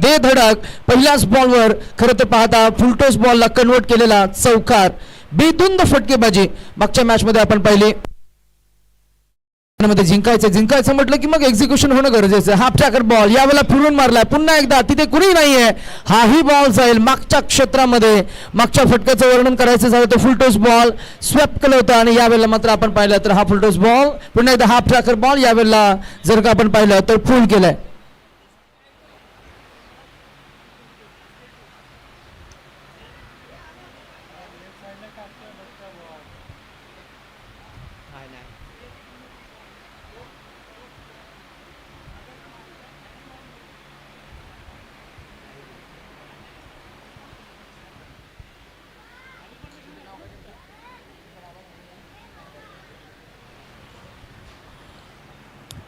दे धडक पहिल्याच बॉलवर खरं तर पाहता फुलटॉस बॉलला कन्वर्ट केलेला चौकार, बेधुंद फटकेबाजी मागच्या मॅच मध्ये आपण पाहिली. मध्ये जिंकायचं म्हटलं की मग एक्झिक्युशन होणं गरजेचं. हाफ ट्रॅकर बॉल यावेळेला फिरून मारलाय पुन्हा एकदा, तिथे कुणी नाहीये. हाही बॉल जाईल मागच्या क्षेत्रामध्ये. मागच्या फटक्याचं वर्णन करायचं झालं तर फुलटॉस बॉल स्वॅप केलं होतं आणि यावेळेला मात्र आपण पाहिलं तर हा फुलटॉस बॉल पुन्हा एकदा हाफ ट्रॅकर बॉल यावेळेला जर का आपण पाहिलं तर फुल केलाय.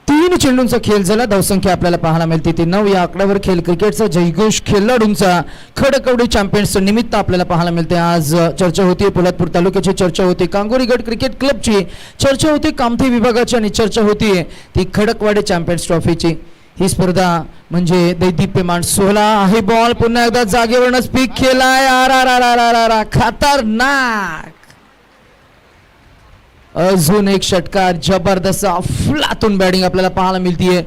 तीन चेंडूंचा खेळ झाला. धावसंख्या आपल्याला पाहायला मिळते ती 9. या आकड्यावर खेळ क्रिकेटचा जयघोष खेळाडूंचा खडकवडी चॅम्पियन्स निमित्त आपल्याला पाहायला मिळते. आज चर्चा होती पोलादपूर तालुक्याची, चर्चा होती कांगोरी गट क्रिकेट क्लबची, चर्चा होती कामठी विभागाची आणि चर्चा होती ती खडकवाडी चॅम्पियन्स ट्रॉफीची. ही स्पर्धा म्हणजे दैदिप्यमान 16 आहे. बॉल पुन्हा एकदा जागेवरनं स्पीक केलाय. खतरनाक अजून एक षटकार, जबरदस्त अफलातून बॅटिंग आपल्याला पाहायला मिळतीये.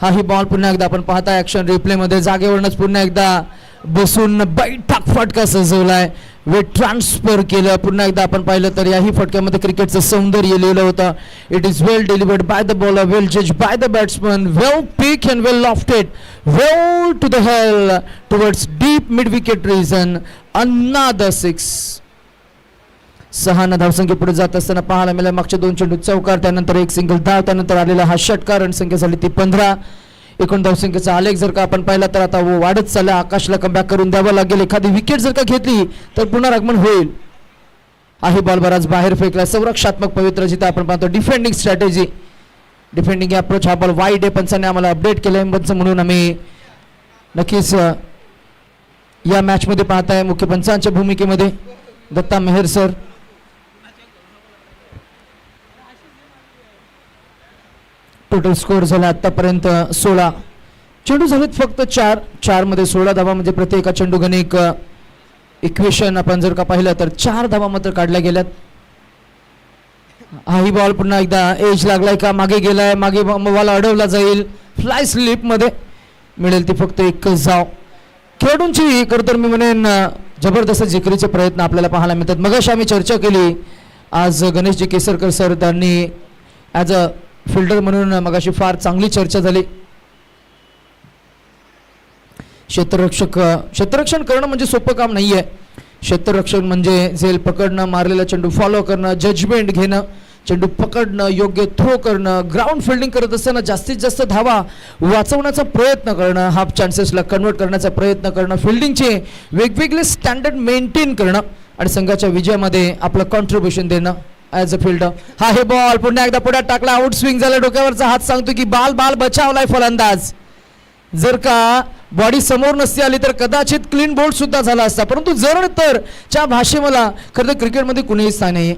हाही बॉल पुन्हा एकदा आपण पाहता ऍक्शन रिप्ले मध्ये जागेवरनच पुन्हा एकदा बसून बैठक फटका सजवलाय, वेट ट्रान्सफर केलं. पुन्हा एकदा आपण पाहिलं तर याही फटक्यामध्ये क्रिकेटचं सौंदर्य लिहिलं होतं. It is well delivered by the bowler, well जज by the batsman, well pick and well lofted, well to the hell towards deep mid wicket region. Another 6. 6 धावसंख्या पुढे जात असताना पाहायला मिळालं. मागच्या 2 चेंडू चौकार, त्यानंतर एक सिंगल धाव, त्यानंतर आलेला हा षटकार. रणसंख्या झाली ती 15. एकूण धावसंख्येचा आलेख जर का आपण पाहिला तर आता वाढत चालला. आकाशला कमबॅक करून द्यावं लागेल. एखादी विकेट जर का घेतली तर पुनरागमन होईल. आहे बॉल बराच बाहेर फेकला. संरक्षात्मक पवित्र जिथे आपण पाहतो डिफेंडिंग स्ट्रॅटेजी, डिफेंडिंग अप्रोच. हा बॉल वाईड आहे. पंचाने आम्हाला अपडेट केलंय पंच म्हणून आम्ही नक्कीच या मॅच मध्ये पाहताय. मुख्य पंचांच्या भूमिकेमध्ये Datta Meher sir. Total score झाला आतापर्यंत 16. चेंडू झालेत फक्त 4 मध्ये 16 धावा म्हणजे प्रति एका चेंडू गणिक इक्वेशन आपण जर का पाहिलं तर 4 धावा मात्र काढल्या गेल्यात. हाही बॉल पुन्हा एकदा एज लागलाय का, मागे गेलाय, मागे बॉल अडवला जाईल. फ्लाय स्लिप मध्ये मिळेल ती फक्त एकच धाव. खेळाडूंची खरं तर मी म्हणेन जबरदस्त जिकरीचे प्रयत्न आपल्याला पाहायला मिळतात. मगाशी आम्ही चर्चा केली, आज गणेशजी केसरकर सर त्यांनी ॲज अ फिल्डर म्हणून मगाशी फार चांगली चर्चा झाली. क्षेत्ररक्षण करणं म्हणजे सोपं काम नाहीये. क्षेत्ररक्षण म्हणजे झेल पकडणं, मारलेला चेंडू फॉलो करणं, जजमेंट घेणं, चेंडू पकडणं, योग्य थ्रो करणं, ग्राउंड फिल्डिंग करत असताना जास्तीत जास्त धावा वाचवण्याचा प्रयत्न करणं, हाफ चान्सेसला कन्वर्ट करण्याचा प्रयत्न करणं, फिल्डिंगचे वेगवेगळे स्टँडर्ड मेंटेन करणं आणि संघाच्या विजयामध्ये आपलं कॉन्ट्रीब्युशन देणं ॲज अ फिल्डर. हा हे बॉल पुन्हा एकदा पुढे टाकला, आउट स्विंग झाला. डोक्यावरचा हात सांगतो की बाल बचावलाय फलंदाज. जर का बॉडी समोर नसती आली तर कदाचित क्लीन बोल्ड सुद्धा झाला असता. परंतु जर तर च्या भाषे मला खरं तर क्रिकेटमध्ये कुणीही स्थान नाही,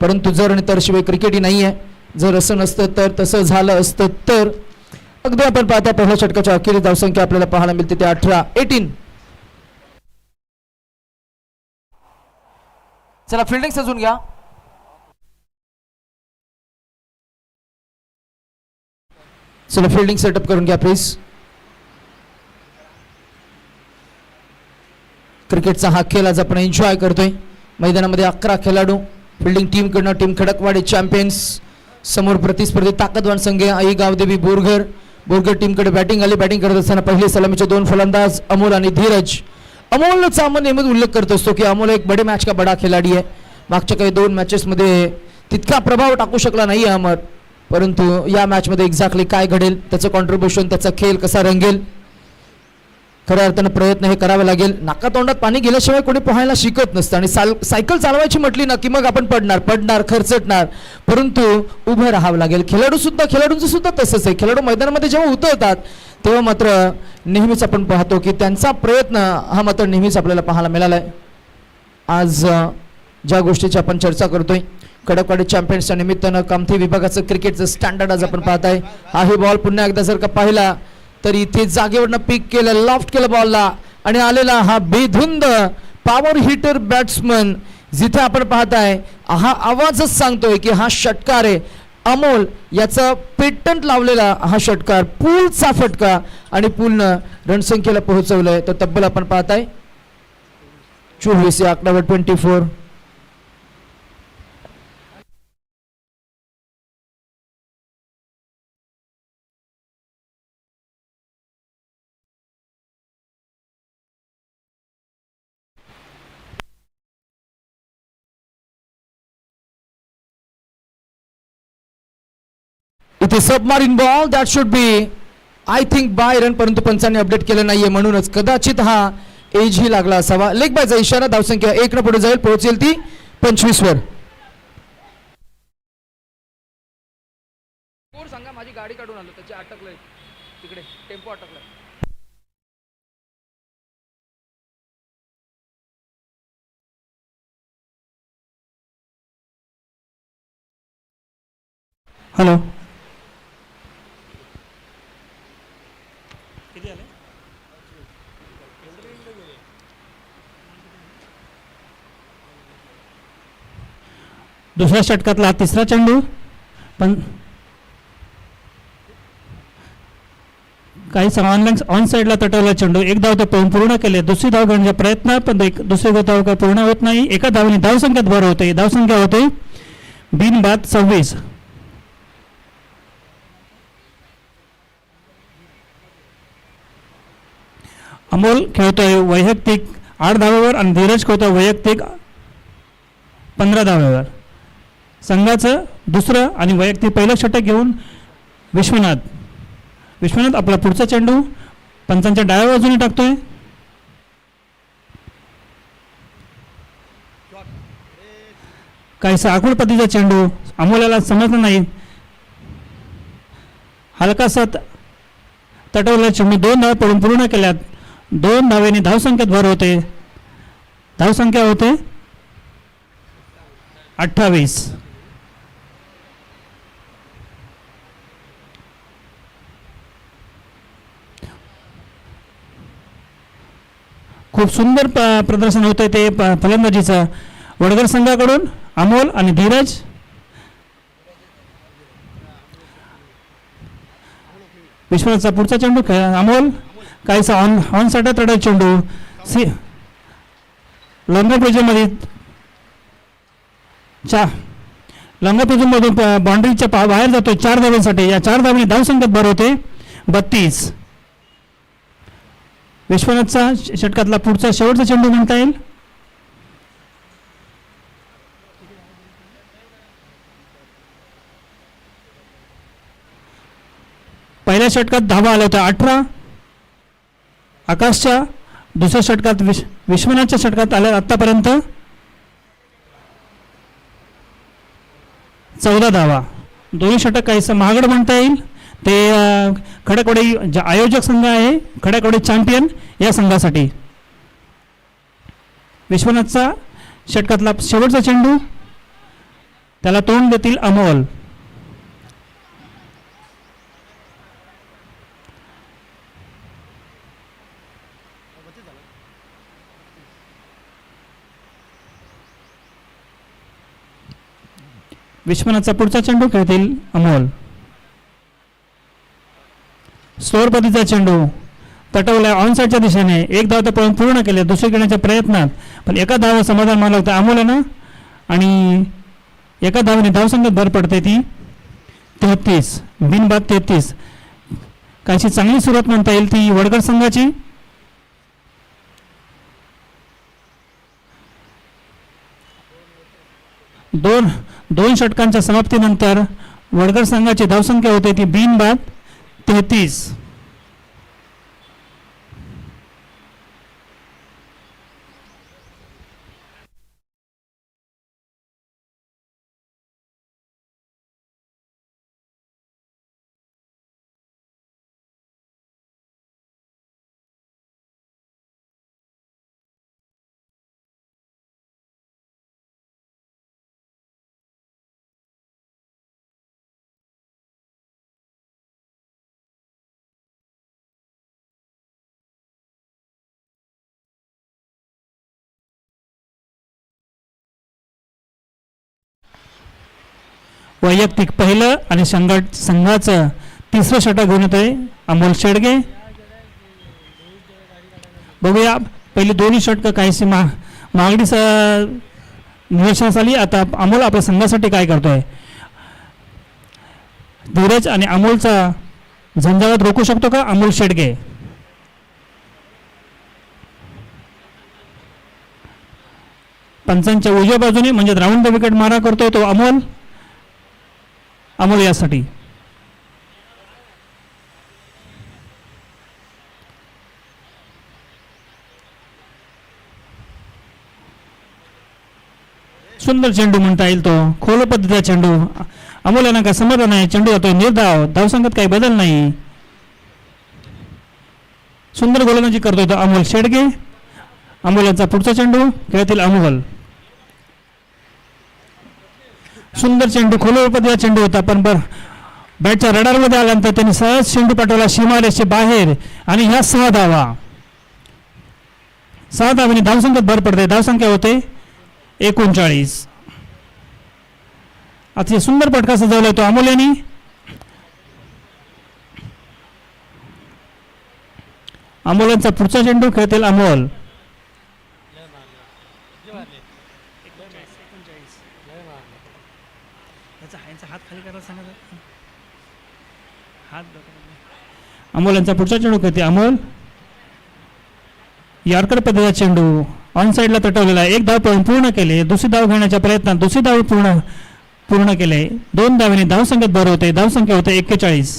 परंतु जर आणि तर शिवाय क्रिकेटही नाही आहे. जर असं नसतं तर तसं झालं असतं तर अगदी आपण पाहता पहिल्या षटकाच्या अखेरीस धावसंख्या आपल्याला पाहायला मिळते ते 18. चला फिल्डिंग सजून घ्या. चला फिल्डिंग सेटअप करून घ्या प्लीज. क्रिकेटचा हा खेळ आज आपण एन्जॉय करतोय. मैदानामध्ये 11 खेळाडू फिल्डिंग टीम कडनं टीम खडकवाडी चॅम्पियन्स समोर प्रतिस्पर्धी ताकदवान संघ आई गावदेवी बोरघर टीमकडे बॅटिंग आली. बॅटिंग करत असताना पहिले सलामीचे 2 फलंदाज अमोल आणि धीरज. अमोलचा आपण नेहमीच उल्लेख करत असतो की अमोल एक बडे मॅच का बडा खिलाडी आहे. मागच्या काही 2 मॅचेसमध्ये तितका प्रभाव टाकू शकला नाही अमर, परंतु या मॅच मध्ये एक्झॅक्टली काय घडेल, त्याचं कॉन्ट्रीब्युशन, त्याचा खेळ कसा रंगेल, खऱ्या अर्थानं प्रयत्न हे करावे लागेल. नाकातोंडात पाणी गेल्याशिवाय कोणी पोहायला शिकत नसतं. आणि सायकल चालवायची म्हटली ना की मग आपण पडणार खर्चटणार, परंतु उभं राहावं लागेल. खेळाडूंचं सुद्धा तसंच आहे. खेळाडू मैदानामध्ये जेव्हा उतरतात तेव्हा मात्र नेहमीच आपण पाहतो की त्यांचा प्रयत्न हा मात्र नेहमीच आपल्याला पाहायला मिळालाय. आज ज्या गोष्टीची आपण चर्चा करतोय, खडकवाडी चॅम्पियन्सच्या निमित्तानं कामठी विभागाचं क्रिकेटचं स्टँडर्ड आज आपण पाहताय. हाही बॉल पुन्हा एकदा जर का पाहिला तर इथे जागेवरनं पिक केलं, लॉफ्ट केलं बॉलला आणि आलेला हा बेधुंद पॉवर हिटर बॅट्समन. जिथे आपण पाहताय हा आवाजच सांगतोय की हा षटकार आहे. अमोल याचा पेटंट लावलेला हा षटकार, पूलचा फटका आणि पूलनं रणसंख्येला पोहोचवलंय. तर तब्बल आपण पाहताय 24 या आकड्यावर 24. इथे submarine ball that should be I think bye run, परंतु पंचांनी अपडेट केलं नाहीये म्हणूनच कदाचित हा एज ही लागला असावा. लेग बायचा इशारा. धावसंख्या 1 न पुढे जाईल, पोहोचेल ती 25 वर. सांगा, माझी गाडी काढून आलो, त्याची अटकलंय तिकडे, टेम्पो अटकलाय. हॅलो, दुसऱ्या षटकातला तिसरा चेंडू, पण काही ऑन साईडला तटवला चेंडू. एक धाव तो पूर्ण केले, दुसरी धाव घेण्याचा प्रयत्न, पण दुसरी धाव काय पूर्ण होत नाही. एका धावने धावसंख्येत भर होते. धावसंख्या होते बिनबाद 26. अमोल खेळतोय वैयक्तिक 8 धावेवर आणि धीरज खेळतोय वैयक्तिक 15 धावेवर. संघाचं दुसरं आणि वैयक्तिक पहिलं षटक घेऊन विश्वनाथ आपला पुढचा चेंडू पंचांच्या डाव्या बाजूने टाकतोय. काहीसा आखूड पद्धतीचा चेंडू अमोलाला समजला नाही. हलकासा तटवला चेंडू 2 धावा पडून पूर्ण केल्यात. 2 धावेने धावसंख्येत भर होते. धावसंख्या होते 28. खूप सुंदर प्रदर्शन होतं ते फलंदाजीचं वडगर संघाकडून. अमोल आणि धीरज. विश्वनाथचा पुढचा चेंडू अमोल काहीसा ऑन साईड तडा चेंडू लंगरप्रिजममध्ये लंगरप्रिजममधून बाउंड्रीच्या बाहेर जातोय 4 धावांसाठी. या 4 धावांनी धावसंख्येत भर होते 32. विश्वनाथचा षटकातला पुढचा शेवटचा चेंडू म्हणता येईल. पहिल्या षटकात धावा आल्या होत्या 18. आकाशच्या दुसऱ्या षटकात विश्वनाथच्या षटकात आल्या आतापर्यंत 14 धावा. दोन्ही षटक काहीसं महागड म्हणता येईल. ते खडकवाडी आयोजक संघ आहे, खडकवाडी चॅम्पियन या संघासाठी. विश्वनाथचा षटकातला शेवटचा चेंडू त्याला तोंड देतील अमोल. विश्वनाथचा पुढचा चेंडू खेळतील अमोल. स्लोअर पद्धतीचा चेंडू तटवला ऑन साईडच्या दिशेने. 1 धाव तर पूर्ण केले दुसरी घेण्याच्या प्रयत्नात, पण एका धाव समाधान मानलं होतं अमोलानं आणि एका धावने धावसंख्येत भर पडते ती 33. बिनबाद 33. काहीशी चांगली सुरुवात म्हणता येईल ती वडगर संघाची. दोन षटकांच्या समाप्तीनंतर वडगर संघाची धावसंख्या होते ती बिनबाद 33. वैयक्तिक पहिलं आणि संघाचं तिसरं षटक घेऊन येतोय अमोल शेडगे. बघूया पहिली दोन्ही षटकं काहीशी मागणीच निदर्शनास आली. आता अमोल आपल्या संघासाठी काय करतोय. धीरज आणि अमोलचा झंझावात रोखू शकतो का अमोल शेडगे. पंचांच्या उजव्या बाजूने म्हणजे राऊंड द विकेट मारा करतोय तो अमोल यासाठी. सुंदर चेंडू म्हणता येईल तो. खोल पद्धतीचा चेंडू. अमोल यांना काय समाधान आहे. चेंडू जातोय निर्धाव. धावसंख्येत काही बदल नाही. सुंदर गोलंदाजी करतोय तो अमोल शेडगे. अमोल यांचा पुढचा चेंडू खेळातील अमोल. सुंदर चेंडू खोल पद्धतीचा चेंडू होता पण बॅटच्या रडारमध्ये आल्यानंतर त्यांनी सहज चेंडू पाठवला सीमारेषेच्या बाहेर आणि ह्या 6 धावा. 6 धावांनी धावसंख्येत भर पडते. धावसंख्या होते 39. अतिशय सुंदर फटका सजवला तो अमोल यांनी. अमोलांचा पुढचा चेंडू खेळतील अमोल. अमोल यांचा पुढचा चेंडू खेळते अमोल. यॉर्कर पद्धतीचा चेंडू ऑन साईडला तटवलेला. एक धाव पूर्ण केले. दुसरी धाव घेण्याच्या प्रयत्नात दुसरी धाव पूर्ण केले. 2 धावांनी धावसंख्येत भर होते. धावसंख्या होते 41.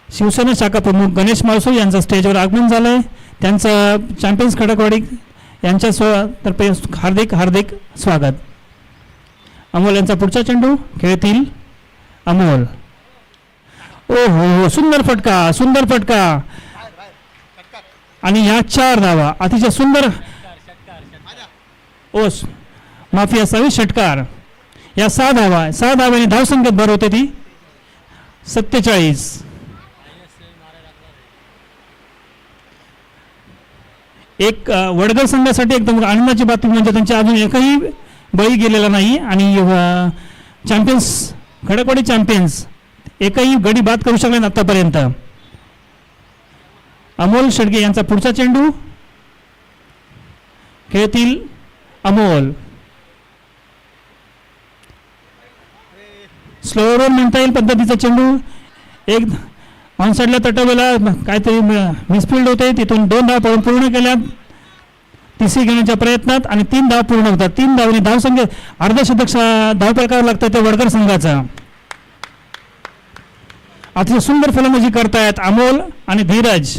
शिवसेना शाखा प्रमुख गणेश माळसू यांचं स्टेजवर आगमन झालंय. त्यांचं चॅम्पियन्स खडकवाडी यांच्या तर्फे हार्दिक हार्दिक स्वागत. अमोल यांचा पुढचा चेंडू खेळतील अमोल. ओ हो सुंदर फटका. सुंदर फटका आणि ह्या 4 धावा. अतिशय सुंदर. ओस माफी असावी षटकार. या 6 धावा. 6 धावांनी धावसंख्येत भर होते ती 47. एक वडगर संघासाठी एकदम आनंदाची बातमी म्हणजे त्यांच्या अजून एकही बळी गेलेला नाही आणि चॅम्पियन्स खडकवाडी चॅम्पियन्स एकही गडी बाद करू शकले नाही आतापर्यंत. अमोल शेडगे यांचा पुढचा चेंडू खेळतील अमोल. स्लोवर म्हणता येईल पद्धतीचा चेंडू. एक ऑन साईडला तटवलेला काहीतरी मिसफिल्ड होते. तिथून 2 धावा पूर्ण केल्या. तिसरी घेण्याच्या प्रयत्नात आणि 3 धावा पूर्ण होतात. 3 धावांनी धावसंख्या अर्धशतक धाव प्रकार लागतात त्या वडगर संघाचा. अतिशय सुंदर फलंदाजी करतायत अमोल आणि धीरज.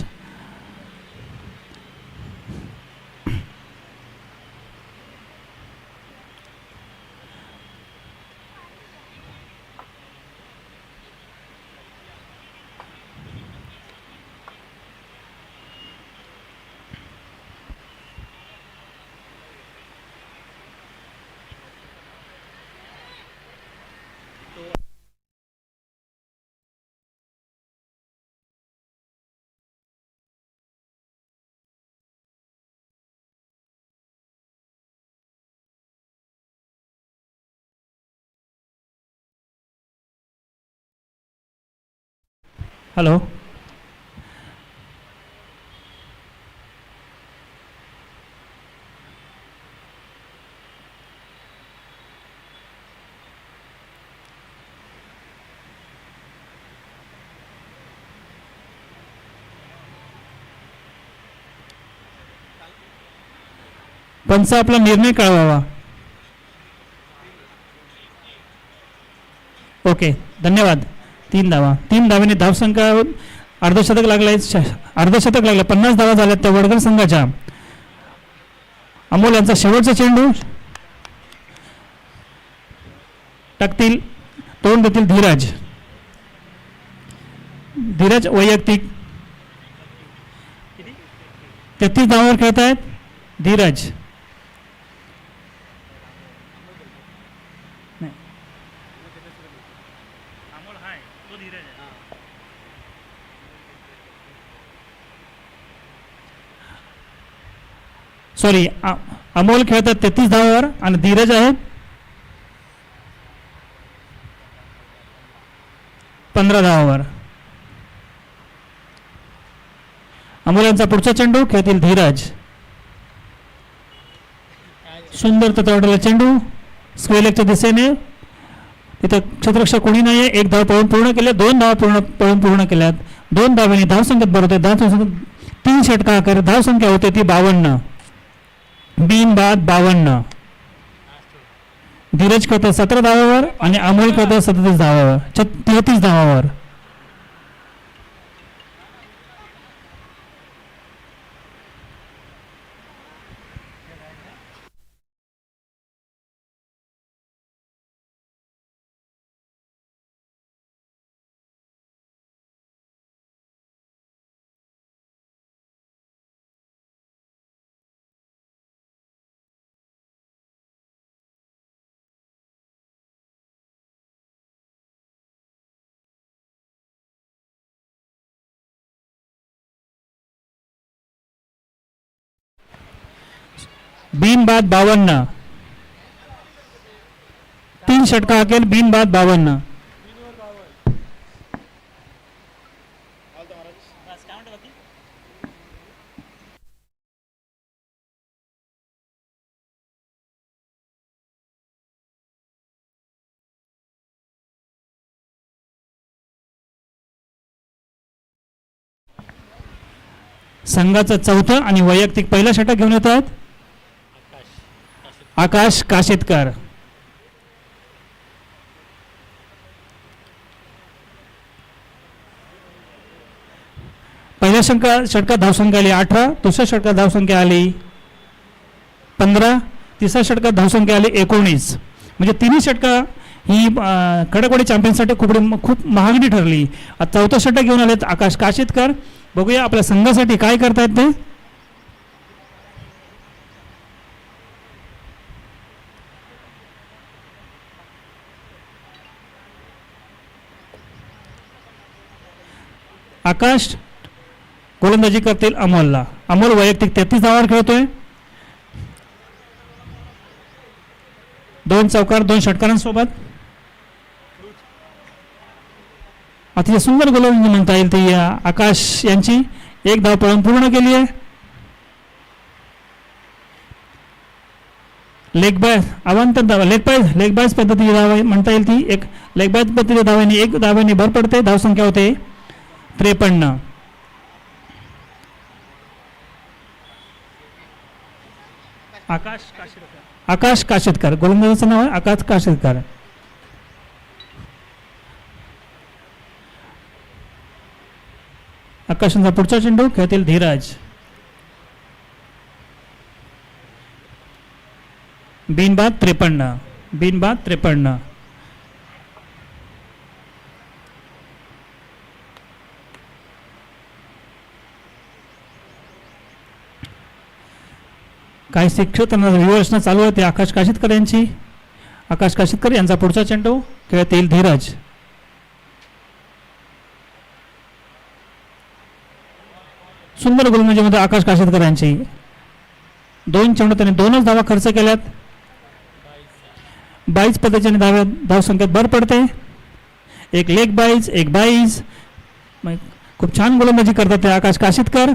हॅलो. पंच आपला निर्णय कळवावा. ओके धन्यवाद. 3 धावा. 3 धावांनी धावसंख्या अर्धशतक लागलाय. 50 धावा झाल्यात त्या वडगर संघाच्या. अमोल यांचा शेवटचा चेंडू टाकतील. तोंड देतील धीरज. धीरज वैयक्तिक 33 धावांवर खेळत आहेत धीरज. सॉरी अमोल खेळतात 33 धावावर आणि धीरज आहेत 15 धावावर. अमोल यांचा पुढचा चेंडू खेळतील धीरज. सुंदर तत्वावलेला चेंडू स्क्वेअरलेगच्या दिशेने. तिथं क्षेत्ररक्षक कोणी नाही आहे. 1 धाव पळून पूर्ण केले. 2 धाव पळून पूर्ण केल्यात. 2 धावांनी धावसंख्येत भर होते. 3 षटका कर धावसंख्या होते ती 52. बिनबाद 52. धीरज खेळतात 17 धावावर आणि अमोल खेळतात 37 धावावर 33 धावावर. बिनबाद 52. 3 षटका हाकेल. बिनबाद 52. संघाचं चौथं आणि वैयक्तिक पहिला षटक घेऊन येतात आकाश काशेतकर. पहिल्या षटकात धावसंख्या आली 18. दुसऱ्या षटकात धावसंख्या आली 15. तिसऱ्या षटकात धावसंख्या आली 19. म्हणजे तिन्ही षटका ही खडकवाडी चॅम्पियनसाठी खूप महागडी ठरली. आता चौथं षटक घेऊन आलेत आकाश काशेतकर. बघूया आपल्या संघासाठी काय करतायत ते. आकाश गोलंदाजी करतील अमोलला. अमोल वैयक्तिक 33 धावावर खेळतोय. 2 चौकार 2 षटकारांसोबत. अतिशय सुंदर गोलंदाजी म्हणता येईल ती आकाश यांची. 1 धाव पळून पूर्ण केली आहे. लेग बायस पद्धतीची धाव म्हणता येईल ती. एक लेग बायस पद्धतीच्या धावांनी 1 धावांनी भर पडते. धावसंख्या होते 53. आकाश काशेतकर गोलंदाजाचं नाव आहे आकाश काशेतकर. आकाशांचा पुढचा चेंडू खेळतील धीरज. बिनबाद 53. बिनबाद 53. काही शिक्षक त्यांना व्यूहरचना चालू होते आकाश काशीतकर यांची. आकाश काशीतकर यांचा पुढचा चेंडू खेळतील धीरज. सुंदर गोलंदाजीमध्ये आकाश काशीतकर यांची. 2 चेंडू त्यांनी 2च धावा खर्च केल्यात. 22 पद्धतीने धावसंख्येत भर पडते. 1 लेग बाईज 1 बाईज. खूप छान गोलंदाजी करतात ते आकाश काशीतकर.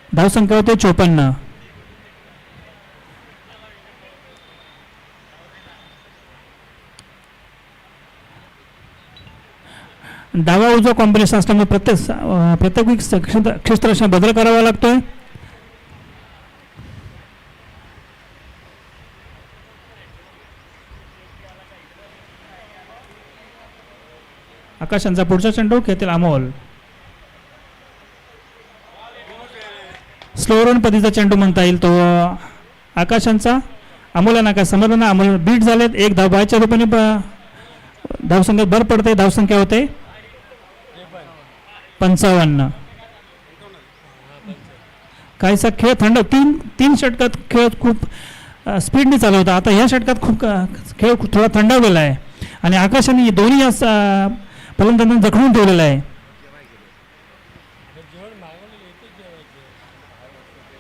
धावसंख्या होते 54. डावा उजवा कॉम्बिनेशन असल्यामुळे प्रत्येक क्षेत्ररक्षण बदल करावा लागतोय. आकाशांचा पुढचा चेंडू खेळतील अमोल. स्लो रन पद्धतीचा चेंडू म्हणता येईल तो आकाशांचा. अमोलांना काय समजलं ना. अमोल बीट झालेत. 1 धाव बायच्या रूपाने धावसंख्येत भर पडते. धावसंख्या होते 55. काहीसा खेळ थंड 3 षटकात खेळ खूप स्पीडने चालू होता. आता ह्या षटकात खूप खेळ थोडा थंडावलेला आहे आणि आकाशाने दोन्ही फलंदाजांना जखडून ठेवलेला आहे.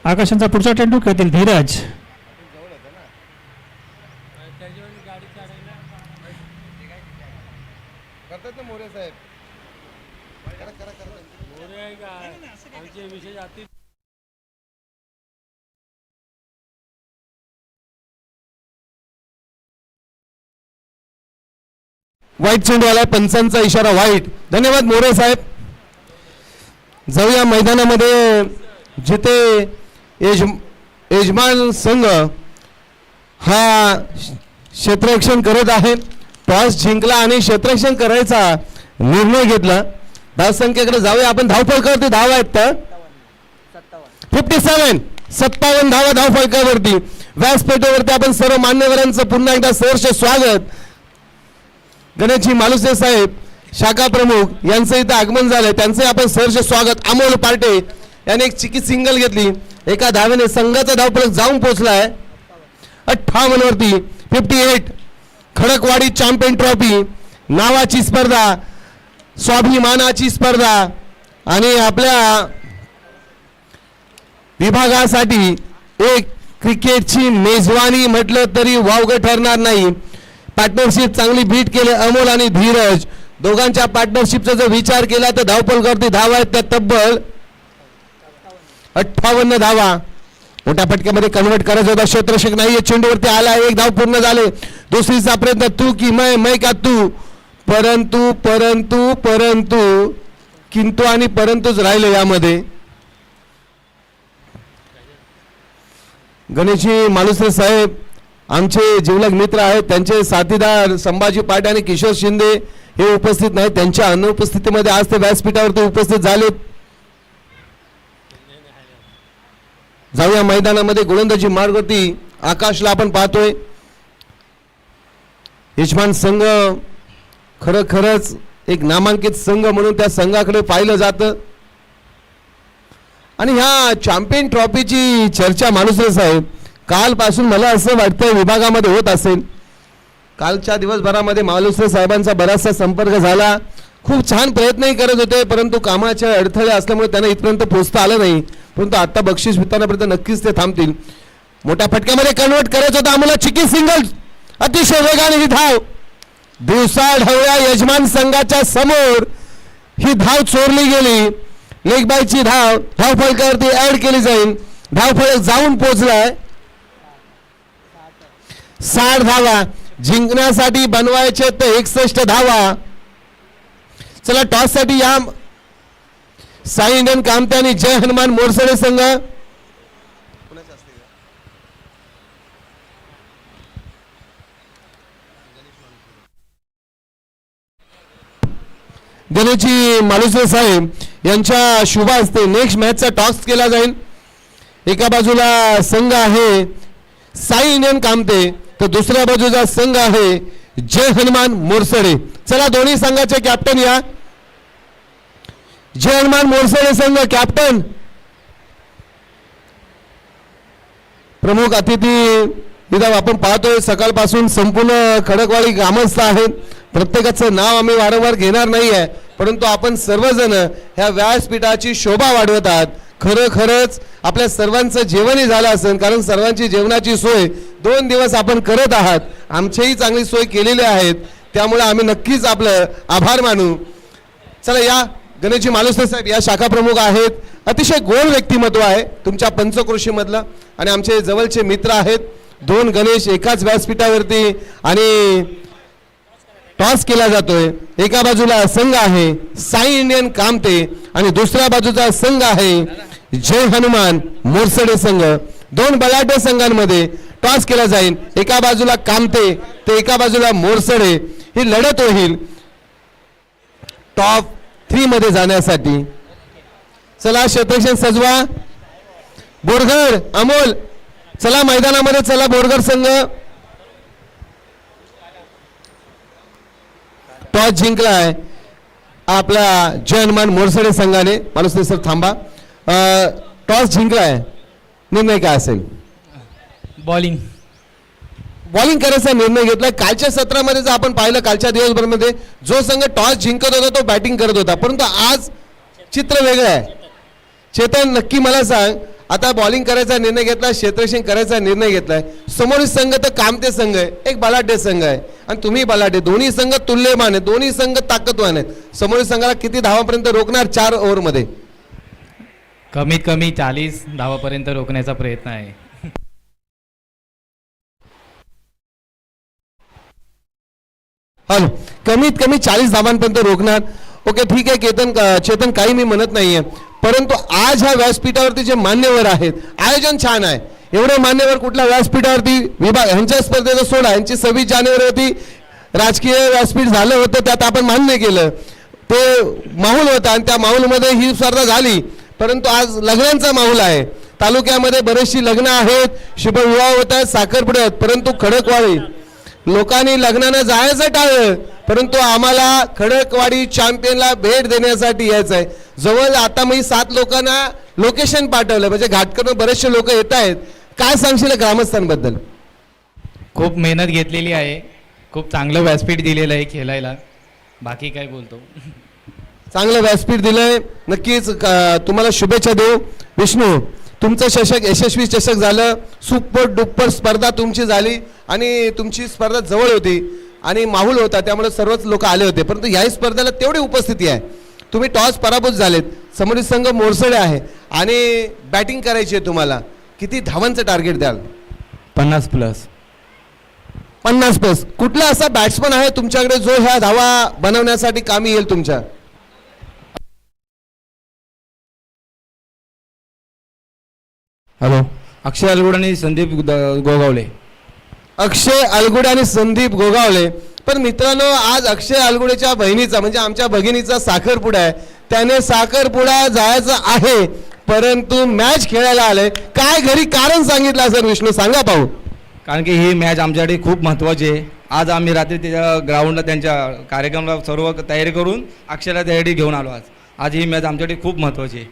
आकाशांचा पुढचा चेंडू खेळतील धीरज. वाईट चेंडू आलाय, पंचांचा इशारा वाईट. धन्यवाद मोरे साहेब. जाऊया मैदानामध्ये जिथे यजमान संघ हा क्षेत्ररक्षण करत आहे. टॉस जिंकला आणि क्षेत्ररक्षण करायचा निर्णय घेतला. धावसंख्येकडे जाऊया आपण. धावफलकावरती धाव आहेत तर 57 धावा धावफलकावरती. व्यासपीठावरती आपण सर्व मान्यवरांचं पुन्हा एकदा सहर्ष स्वागत. गणेशजी मालुसरे साहेब शाखा प्रमुख यांचं इथं आगमन झालंय, त्यांचे आपण सहर्ष स्वागत. अमोल पार्टे याने एक चिकी सिंगल घेतली. एका धावेने संघाचा धावफलक जाऊन पोहोचलाय 58 वरती. 58 खडकवाडी चॅम्पियन ट्रॉफी नावाची स्पर्धा, स्वाभिमानाची स्पर्धा आणि आपल्या विभागासाठी एक क्रिकेटची मेजवानी म्हटलं तरी वावगं ठरणार नाही. पार्टनरशिप चांगली बीट केले अमोल आणि धीरज. दोघांच्या पार्टनरशिपचा जर विचार केला तर धावफलकावरती धावा आहेत त्या तब्बल 58 धावा. मोठ्या फटक्यामध्ये कन्वर्ट करायचा होता, क्षेत्ररक्षक नाहीये. चेंडूवरती आला, एक धाव पूर्ण झाले. दुसरीचा प्रयत्न, तू की मैं का तू. परंतु परंतु परंतु किंतु आणि परंतुच राहिले यामध्ये. गणेशजी मालुसरे साहेब आमचे जिवलग मित्र आहेत, त्यांचे साथीदार संभाजी पाटे आणि किशोर शिंदे हे उपस्थित नाहीत. त्यांच्या अनुपस्थितीमध्ये आज ते व्यासपीठावरती उपस्थित झालेत. जाऊया मैदानामध्ये. गोलंदाजी मार्गवरती आकाशला आपण पाहतोय. यजमान संघ खरंच एक नामांकित संघ म्हणून त्या संघाकडे पाहिलं जातं. आणि ह्या चॅम्पियन ट्रॉफीची चर्चा मालुसरे साहेब कालपासून मला असं वाटतं विभागामध्ये होत असेल. कालच्या दिवसभरामध्ये मालुसरे साहेबांचा बराचसा संपर्क झाला. खूप छान प्रयत्नही करत होते, परंतु कामाचे अडथळे असल्यामुळे त्यांना इथपर्यंत पोहोचता आलं नाही. परंतु आता बक्षीस वितरणापर्यंत नक्कीच ते थांबतील. मोठ्या फटक्यामध्ये कन्वर्ट करायचं होतं आम्हाला. चिकी सिंगल, अतिशय वेगाने ही धाव दिवसा ढवळ्या यजमान संघाच्या समोर ही धाव चोरली गेली. लेग बायची धाव धावफलकावरती ऍड केली जाईल. धावफलक जाऊन पोहोचलाय 60 धावा. जिंकण्यासाठी बनवायचे तर 61 धावा. चला टॉस साठी या साई इंडियन कामते आणि जय हनुमान मोरसडे संघ. गणेशजी मालुसरे साहेब यांच्या शुभ हस्ते नेक्स्ट मॅचचा टॉस केला जाईल. एका बाजूला संघ आहे साई इंडियन कामते, तर दुसऱ्या बाजूचा संघ आहे जय हनुमान मोरसडे. चला दोन्ही संघाचे कॅप्टन या. जय हनुमान मोरसडे संघ कॅप्टन. प्रमुख अतिथी इथं आपण पाहतोय सकाळपासून संपूर्ण खडकवाडी ग्रामस्थ आहेत. प्रत्येकाचं नाव आम्ही वारंवार घेणार नाही आहे, परंतु आपण सर्वजण ह्या व्यासपीठाची शोभा वाढवत आहात. खरंच आपल्या सर्वांचं जेवणही झालं असेल, कारण सर्वांची जेवणाची सोय 2 दिवस आपण करत आहात. आमचीही चांगली सोय केलेली आहेत, त्यामुळे आम्ही नक्कीच आपलं आभार मानू. चला या. गणेशजी मालुसरे साहेब या शाखा प्रमुख आहेत. अतिशय गोड व्यक्तिमत्व आहे तुमच्या पंचक्रोशी मधलं आणि आमचे जवळचे मित्र आहेत. 2 गणेश एकाच व्यासपीठावरती आणि टॉस केला जातोय. एका बाजूला संघ आहे साई इंडियन कामते आणि दुसऱ्या बाजूचा संघ आहे जय हनुमान मोरसडे संघ. 2 बलाढ्य संघांमध्ये टॉस केला जाईल. एका बाजूला कामते तर एका बाजूला मोरसडे. ही लढत होईल टॉप 3 मध्ये जाण्यासाठी. चला क्षेत्ररक्षण सजवा. बोरघर अमोल चला मैदानामध्ये. चला बोरघर संघ. टॉस जिंकलाय आपला जय हनुमान मोरसडे संघाने. मालुसरे सर थांबा. टॉस जिंकलाय, निर्णय काय असेल? बॉलिंग करायचा निर्णय घेतलाय. कालच्या सत्रामध्ये जर आपण पाहिलं, कालच्या दिवसभरामध्ये जो संघ टॉस जिंकत होता तो बॅटिंग करत होता, परंतु आज चित्र वेगळं आहे. चेतन नक्की मला सांग, आता बॉलिंग करायचा निर्णय घेतला, क्षेत्ररक्षण करायचा निर्णय घेतलाय. समोरील संघ तर कामते संघ आहे, एक बलाढ्य संघ आहे आणि तुम्ही बलाढ्य. दोन्ही संघ तुल्यमान आहेत, दोन्ही संघ ताकदवान आहेत. समोरील संघाला किती धावापर्यंत रोखणार 4 ओव्हरमध्ये? कमीत कमी 40 धावापर्यंत रोखण्याचा प्रयत्न आहे. हॅलो, कमीत कमी 40 धावांपर्यंत रोखणार. ओके, ठीक आहे चेतन, काही मी म्हणत नाहीये, परंतु आज ह्या व्यासपीठावरती जे मान्यवर आहेत, आयोजन छान आहे. एवढे मान्यवर कुठल्या व्यासपीठावरती विभाग ह्यांच्या स्पर्धेचा सोडा, यांची 26 जानेवारीवरती राजकीय व्यासपीठ झालं होतं, त्यात आपण मान्य केलं. ते माहोल होता आणि त्या माहोलमध्ये ही स्पर्धा झाली. परंतु आज लग्नांचा माहोल आहे. तालुक्यामध्ये बरेचशी लग्न आहेत, शुभविवाह होत आहेत, साखरपुडे आहेत, परंतु खडकवाडी लोकांनी लग्नानं जायचं टाळलं. परंतु आम्हाला खडकवाडी चॅम्पियनला भेट देण्यासाठी यायचं आहे. जवळ आता मी 7 लोकांना लोकेशन पाठवलं, म्हणजे घाटकरून बरेचसे लोक येत आहेत. काय सांगशील ग्रामस्थांबद्दल? खूप मेहनत घेतलेली आहे, खूप चांगलं व्यासपीठ दिलेलं आहे खेळायला. बाकी काय बोलतो. चांगलं व्यासपीठ दिलंय, नक्कीच तुम्हाला शुभेच्छा देऊ. विष्णू, तुमचं चषक यशस्वी चषक झालं, सुपर डुप्पर स्पर्धा तुमची झाली आणि तुमची स्पर्धा जवळ होती आणि माहोल होता, त्यामुळे सर्वच लोक आले होते. परंतु याही स्पर्धेला तेवढी उपस्थिती आहे. तुम्ही टॉस पराभूत झालेत, समोरील संघ मोरसडे आहे आणि बॅटिंग करायची आहे तुम्हाला. किती धावांचं टार्गेट द्याल? 50+. 50+. कुठला असा बॅट्समन आहे तुमच्याकडे जो ह्या धावा बनवण्यासाठी कामी येईल तुमच्या? हॅलो, अक्षय अलगुड आणि संदीप गोगावले. अक्षय अलगुडे आणि संदीप गोगावले. पण मित्रांनो, आज अक्षय अलगुडेच्या बहिणीचा म्हणजे आमच्या भगिनीचा साखरपुडा आहे. त्याने साखरपुडा जायचं आहे, परंतु मॅच खेळायला आले. काय घरी कारण सांगितलं असेल विष्णू, सांगा पाहू. कारण की ही मॅच आमच्यासाठी खूप महत्त्वाची आहे. आज आम्ही रात्री त्याच्या ग्राउंडला त्यांच्या कार्यक्रमाला सर्व तयारी करून अक्षयला त्यासाठी घेऊन आलो. आज ही मॅच आमच्यासाठी खूप महत्त्वाची आहे.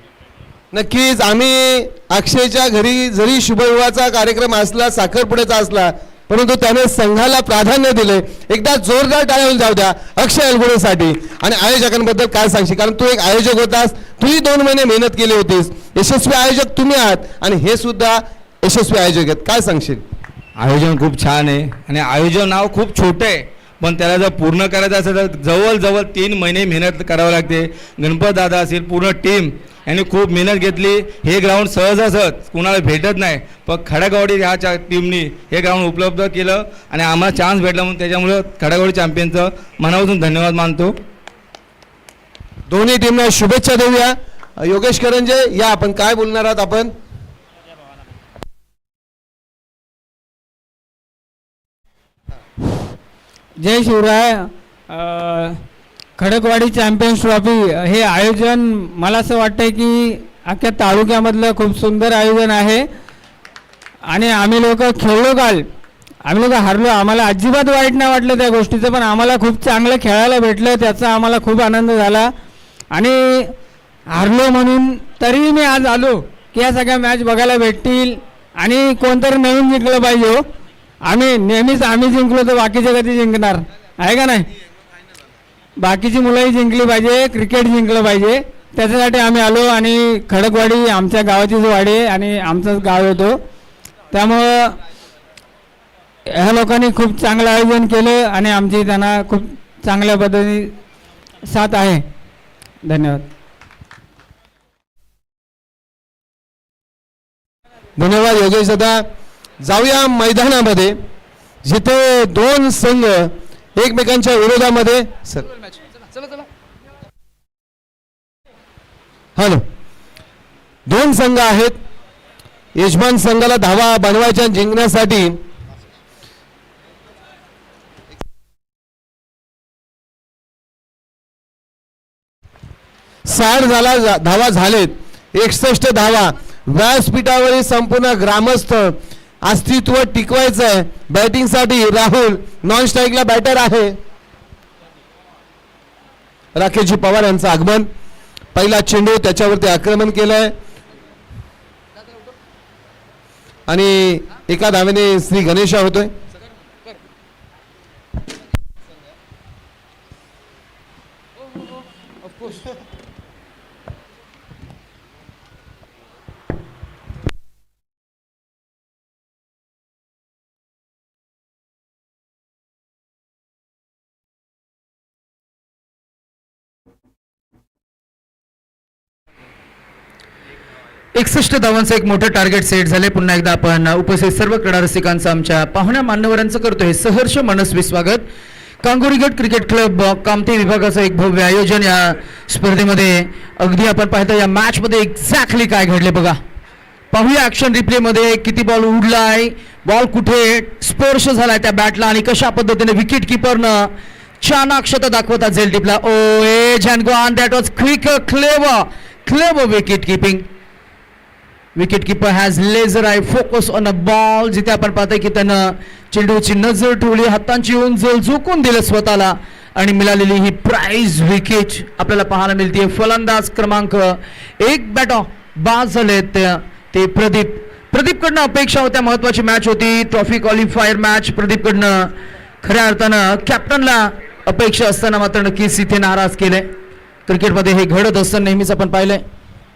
नक्कीच आम्ही अक्षयच्या घरी जरी शुभविवाहाचा कार्यक्रम असला, साखरपुड्याचा असला, परंतु त्याने संघाला प्राधान्य दिले. एकदा जोरदार टाळ्या जाऊ द्या अक्षय अलगुडेसाठी. आणि आयोजकांबद्दल काय सांगशील? कारण तू एक आयोजक होतास, तूही 2 महिने मेहनत केली होतीस. यशस्वी आयोजक तुम्ही आहात आणि हे सुद्धा यशस्वी आयोजक आहेत. काय सांगशील? आयोजन खूप छान आहे आणि आयोजन नाव खूप छोटं आहे, पण त्याला जर पूर्ण करायचं असेल तर जवळजवळ 3 महिने मेहनत करावं लागते. गणपत दादा असेल, पूर्ण टीम यांनी खूप मेहनत घेतली. हे ग्राउंड सहजासहज कुणाला भेटत नाही, पण खडकवाडी ह्या टीमनी हे ग्राउंड उपलब्ध केलं आणि आम्हाला चान्स भेटला, म्हणून त्याच्यामुळं खडकवाडी चॅम्पियनचं मनापासून धन्यवाद मानतो. दोन्ही टीमला शुभेच्छा देऊया. योगेश करंजे या, आपण काय बोलणार आहात आपण? जय शिवराय. खडकवाडी चॅम्पियन्स ट्रॉफी हे आयोजन मला असं वाटतंय की अख्ख्या तालुक्यामधलं खूप सुंदर आयोजन आहे आणि आम्ही लोक खेळलो काल, आम्ही लोक हारलो. आम्हाला अजिबात वाईट नाही वाटलं त्या गोष्टीचं, पण आम्हाला खूप चांगलं खेळायला भेटलं, त्याचा आम्हाला खूप आनंद झाला. आणि हारलो म्हणून तरीही मी आज आलो की या सगळ्या मॅच बघायला भेटतील आणि कोणतरी नवीन जिंकलं पाहिजे. हो, आम्ही नेहमीच आम्ही जिंकलो तर बाकीचे कधी जिंकणार आहे का नाही? बाकीची मुलंही जिंकली पाहिजे, क्रिकेट जिंकलं पाहिजे, त्याच्यासाठी आम्ही आलो. आणि खडकवाडी आमच्या गावाचीच वाडी आहे आणि आमचंच गाव येतो, त्यामुळं ह्या लोकांनी खूप चांगलं आयोजन केलं आणि आमची त्यांना खूप चांगल्या पद्धतीने साथ आहे. धन्यवाद. धन्यवाद योगेश दादा. जाऊया मैदानामध्ये, जिथे 2 संघ एकमेकांच्या विरोधामध्ये. हॅलो, 2 संघ आहेत. यजमान संघाला धावा बनवायच्या जिंकण्यासाठी धावा झालेत. 61 धावा. व्यासपीठावरील संपूर्ण ग्रामस्थ अस्तित्व टिकवायचं आहे. बॅटिंगसाठी राहुल, नॉन स्ट्राईकला बॅटर आहे राकेशजी पवार यांचं आगमन. पहिला चेंडू त्याच्यावरती आक्रमण केलंय आणि एका धावेने श्री गणेशा होतोय. 61 धावांचं एक मोठं टार्गेट सेट झाले. पुन्हा एकदा आपण उपस्थित सर्व क्रीडा रसिकांचं आमच्या पाहुण्या मान्यवरांचं करतोय सहर्ष मनस्वी स्वागत. कांगोरी गट क्रिकेट क्लब कामठी विभागाचं एक भव्य आयोजन या स्पर्धेमध्ये. अगदी आपण पाहतो या मॅच मध्ये एक्झॅक्टली काय घडले बघा. पाहूया ऍक्शन रिप्ले मध्ये किती बॉल उडलाय, बॉल कुठे स्पर्श झालाय त्या बॅटला आणि कशा पद्धतीने विकेट किपरनं चाणाक्षता दाखवतात झेल टिपला. Oh edge and go on that was quick clever wicket keeping. Wicket keeper has laser eye focus on a ball. जिथे आपण पाहतोय की त्यानं चेंडूची नजर ठेवली, हातांची उंचल झुकून दिलं स्वतःला आणि मिळालेली ही प्राइज विकेट आपल्याला पाहायला मिळते. फलंदाज क्रमांक 1 बॅट बाद झालेत ते प्रदीपकडनं अपेक्षा होत्या. महत्वाची मॅच होती, ट्रॉफी क्वालिफायर मॅच. प्रदीपकडनं खऱ्या अर्थानं कॅप्टनला अपेक्षा असताना मात्र नक्कीच इथे नाराज केले. क्रिकेटमध्ये हे घडत असताना नेहमीच आपण पाहिलंय.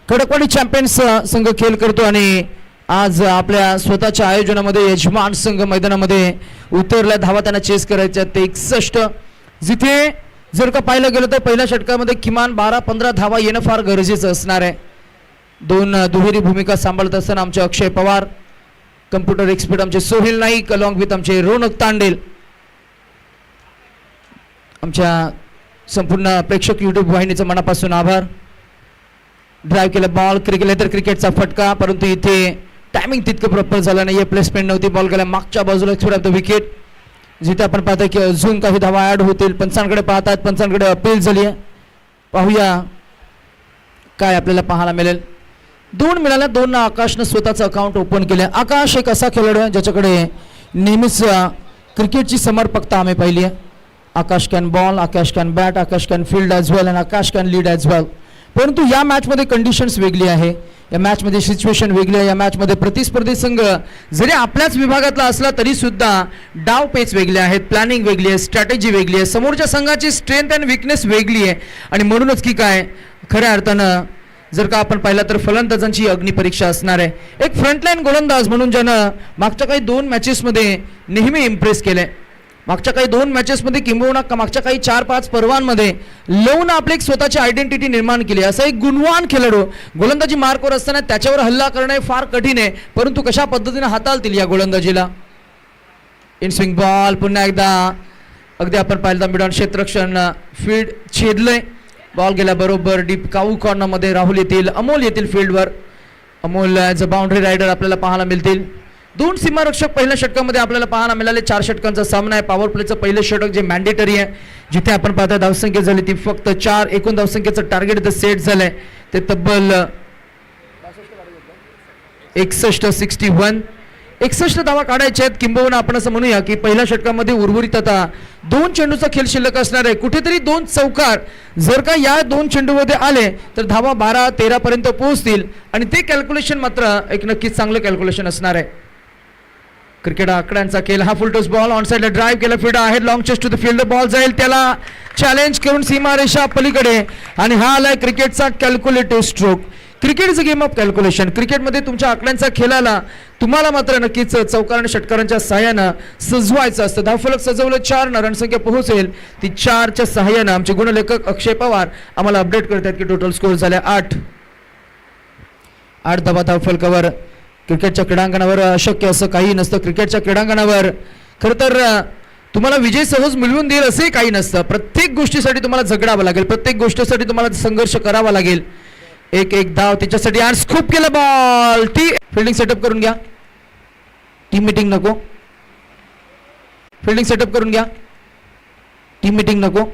खडकवाडी चॅम्पियन्स संघ खेळ करतो आणि आज आपल्या स्वतःच्या आयोजनामध्ये यजमान संघ मैदानामध्ये उतरला. धावा त्यांना चेस करायच्या ते 61. जिथे जर का पाहिलं गेलं तर पहिल्या षटकामध्ये किमान 12-15 धावा येणं फार गरजेचं असणार आहे. 2 दुहेरी भूमिका सांभाळत असताना आमचे अक्षय पवार, कम्प्युटर एक्सपर्ट आमचे सोहेल नाईक, अलॉंग विथ आमचे रोनक तांडेल. आमच्या संपूर्ण प्रेक्षक युट्यूब वाहिनीचं मनापासून आभार. ड्राईव्ह केला बॉल, क्रिकेटचा फटका, परंतु इथे टायमिंग तितकं प्रॉपर झालं नाही, प्लेसमेंट नव्हती. बॉल गेला मागच्या बाजूला थोडा द विकेट. जिथे आपण पाहतो की अजून काही धावा ऍड होतील. पंचांकडे पाहतात, पंचांकडे अपील झाली आहे. पाहूया काय आपल्याला पाहायला मिळेल. 2 मिळाल्या, 2 आकाशनं स्वतःचं अकाउंट ओपन केलं. आकाश एक असा खेळाडू आहे ज्याच्याकडे नेहमीच क्रिकेटची समर्पकता आम्ही पाहिली आहे. Akash can ball, Akash can bat, Akash can field as well and Akash can lead as well. परंतु या मॅचमध्ये कंडिशन्स वेगळी आहे, या मॅचमध्ये सिच्युएशन वेगळी आहे. या मॅचमध्ये प्रतिस्पर्धी संघ जरी आपल्याच विभागातला असला तरी सुद्धा डाव पेच वेगळे आहेत, प्लॅनिंग वेगळी आहे, स्ट्रॅटेजी वेगळी आहे, समोरच्या संघाची स्ट्रेंथ अँड विकनेस वेगळी आहे. आणि म्हणूनच की काय खऱ्या अर्थानं जर का आपण पाहिलं तर फलंदाजांची अग्निपरीक्षा असणार आहे. एक फ्रंटलाईन गोलंदाज म्हणून ज्यानं मागच्या काही 2 मॅचेसमध्ये नेहमी इम्प्रेस केलंय. मागच्या काही 2 मॅचेसमध्ये किंबहुना मागच्या काही 4-5 पर्वांमध्ये लावून आपली एक स्वतःची आयडेंटिटी निर्माण केली. असा एक गुणवान खेळाडू. गोलंदाजी मार्कवर असताना त्याच्यावर हल्ला करणे फार कठीण आहे, परंतु कशा पद्धतीने हाताळतील या गोलंदाजीला. इन स्विंग बॉल पुन्हा एकदा अगदी आपण पाहिलं मिडॉन क्षेत्ररक्षण फील्ड छेदलंय. बॉल गेला बरोबर डीप काऊ कॉर्नरमध्ये. राहुल येतील, अमोल येतील फील्डवर. Amol as a boundary rider आपल्याला पाहायला मिळतील. 2 सीमारक्षक पहिल्या षटकामध्ये आपल्याला पाहायला मिळाले. 4 षटकांचा सामना आहे. पॉवर प्लेचं पहिलं षटक जे मॅन्डेटरी आहे, जिथे आपण पाहता धावसंख्या झाली ती फक्त 4. एकूण धावसंख्येचं टार्गेट इथं सेट झालंय ते तब्बल 61 धावा काढायच्या आहेत. किंबहुना आपण असं म्हणूया की पहिल्या षटकामध्ये उर्वरित आता 2 चेंडूचा खेळ शिल्लक असणार आहे. कुठेतरी 2 चौकार जर का या 2 चेंडूमध्ये आले तर धावा 12-13 पर्यंत पोहोचतील आणि ते कॅल्क्युलेशन मात्र एक नक्कीच चांगलं कॅल्क्युलेशन असणार आहे. क्रिकेट आकड्यांचा खेळ. हा फुलटॉस बॉल ऑन साइडला ड्राईव्ह केला, फील्ड आहे, long chest to the field. Ball जाईल त्याला चॅलेंज करून सीमारेषा पलीकडे आणि हा आलाय क्रिकेटचा calculative stroke. Cricket is a game of calculation. क्रिकेटमध्ये तुमच्या आकड्यांचा खेळाला तुम्हाला मात्र नक्कीच चौकार आणि षटकारांच्या सहाय्यानं सजवायचं असतं. धावफलक सजवलं 4 न रणसंख्या पोहोचेल ती 4च्या सहाय्यानं. आमचे गुणलेखक अक्षय पवार आम्हाला अपडेट करतात की टोटल स्कोर झाल्या 8 धावा धावफलकावर. क्रिकेटच्या क्रीडांगणावर अशक्य असं काही नसतं. क्रिकेटच्या क्रीडांगणावर खरं तर तुम्हाला विजय सहज मिळवून देईल असंही काही नसतं. प्रत्येक गोष्टीसाठी तुम्हाला झगडावं लागेल, प्रत्येक गोष्टीसाठी तुम्हाला संघर्ष करावा लागेल. एक धाव त्याच्यासाठी आज स्कूप केला बॉल. टी फिल्डिंग सेटअप करून घ्या. टीम मीटिंग नको. फिल्डिंग सेटअप करून घ्या. टीम मीटिंग नको.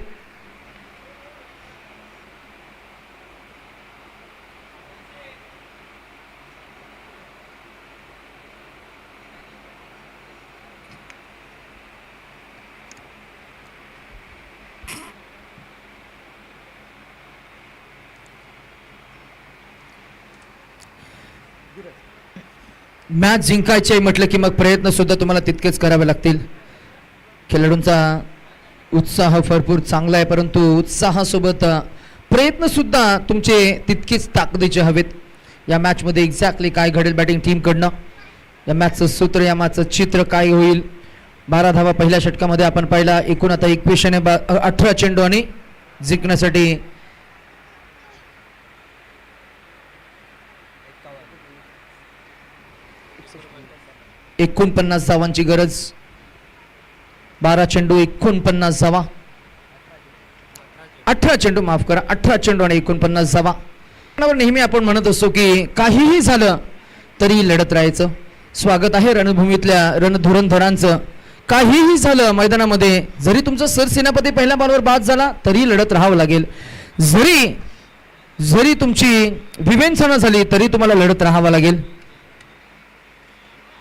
मॅच जिंकायचे म्हटलं की मग प्रयत्न सुद्धा तुम्हाला तितकेच करावे लागतील. खेळाडूंचा उत्साह भरपूर चांगला आहे, परंतु उत्साहासोबत प्रयत्न सुद्धा तुमचे तितकेच ताकदीचे हवेत. या मॅचमध्ये एक्झॅक्टली काय घडेल बॅटिंग टीमकडनं, या मॅचचं सूत्र, या मॅचचं चित्र काय होईल. 12 धावा पहिल्या षटकामध्ये आपण पाहिला. एकूण आता 18 चेंडू आणि जिंकण्यासाठी 49 धावांची गरज. 12 चेंडू 49 धावा. 18 चेंडू, माफ करा, 18 चेंडू आणि 49 धावा. नेहमी आपण म्हणत असतो की काहीही झालं तरी लढत राहायचं. स्वागत आहे रणभूमीतल्या रणधुरंधरांचं. काहीही झालं मैदानामध्ये, जरी तुमचा सरसेनापती पहिल्या बॉलवर बाद झाला तरी लढत राहावं लागेल. जरी तुमची विवेचना झाली तरी तुम्हाला लढत राहावं लागेल.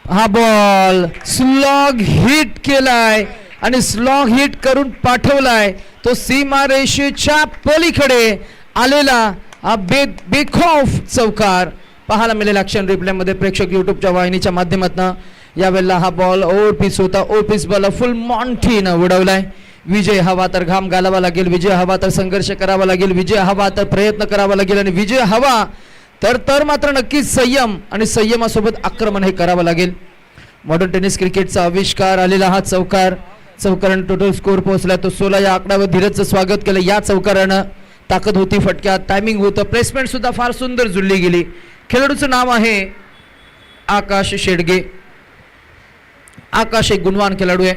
हा बॉल स्लॉग हिट केलाय आणि स्लॉग हिट करून पाठवलाय तो सीमारेषेच्या पलीकडे आलेला हा बेखौफ चौकार पाहायला मिळेल ॲक्शन रिप्लेमध्ये प्रेक्षक यूट्यूबच्या वाहिनीच्या माध्यमातून. यावेळेला हा बॉल ओव्हर पीस होता. ओव्हर पीस बॉल फुल मॉन्टीनं उडवलाय. विजय हवा तर घाम घालावा लागेल, विजय हवा तर संघर्ष करावा लागेल, विजय हवा तर प्रयत्न करावा लागेल आणि विजय हवा तर मात्र नक्कीच संयम आणि संयमासोबत आक्रमण हे करावं लागेल. मॉडर्न टेनिस क्रिकेटचा आविष्कार आलेला हा चौकारानं टोटल स्कोर पोहोचला तो 16. या आकड्यावर धीरजचं स्वागत केलं. या चौकारानं ताकद होती फटक्यात, टायमिंग होतं, प्लेसमेंट सुद्धा फार सुंदर जुळली गेली. खेळाडूचं नाव आहे आकाश शेडगे. आकाश एक गुणवान खेळाडू आहे.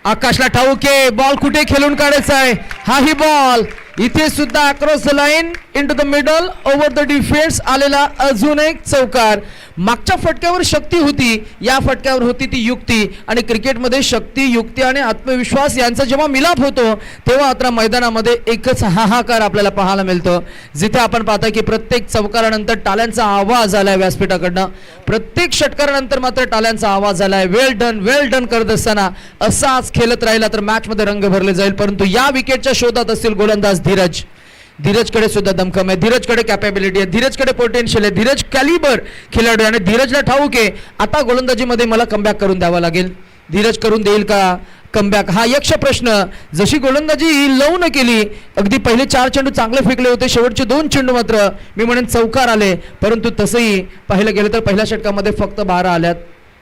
आकाशला ठाऊक आहे बॉल कुठे खेळून काढायचा आहे. हाही बॉल इथे सुद्धा across the line into the middle over the defence आलेला अजून एक चौकार. मागच्या फटक्यावर शक्ती होती, या फटक्यावर होती ती युक्ती. आणि क्रिकेटमध्ये शक्ती, युक्ती आणि आत्मविश्वास यांचा जेव्हा मिलाप होतो तेव्हा आता मैदानामध्ये एकच हाहाकार आपल्याला पाहायला मिळतो. जिथे आपण पाहता की प्रत्येक चौकारानंतर टाळ्यांचा आवाज आलाय व्यासपीठाकडनं, प्रत्येक षटकारानंतर मात्र टाळ्यांचा आवाज आलाय. वेल डन करत असताना असाच खेळत राहिला तर मॅचमध्ये रंग भरले जाईल. परंतु या विकेटच्या शोधात असतील गोलंदाज धीरजकडे सुद्धा दमखम आहे, धीरजकडे कॅपॅबिलिटी आहे, धीरजकडे पोटेन्शियल आहे, धीरज कॅलिबर खेळाडू आहे आणि धीरजला ठाऊक आहे आता गोलंदाजीमध्ये मला कमबॅक करून द्यावा लागेल. धीरज करून देईल का कमबॅक हा यक्ष प्रश्न. जशी गोलंदाजी लव न केली, अगदी पहिले 4 चेंडू चांगले फेकले होते, शेवटचे 2 चेंडू मात्र मी म्हणेन चौकार आले. परंतु तसंही पाहिलं गेलं तर पहिल्या षटकामध्ये फक्त 12 आल्यात.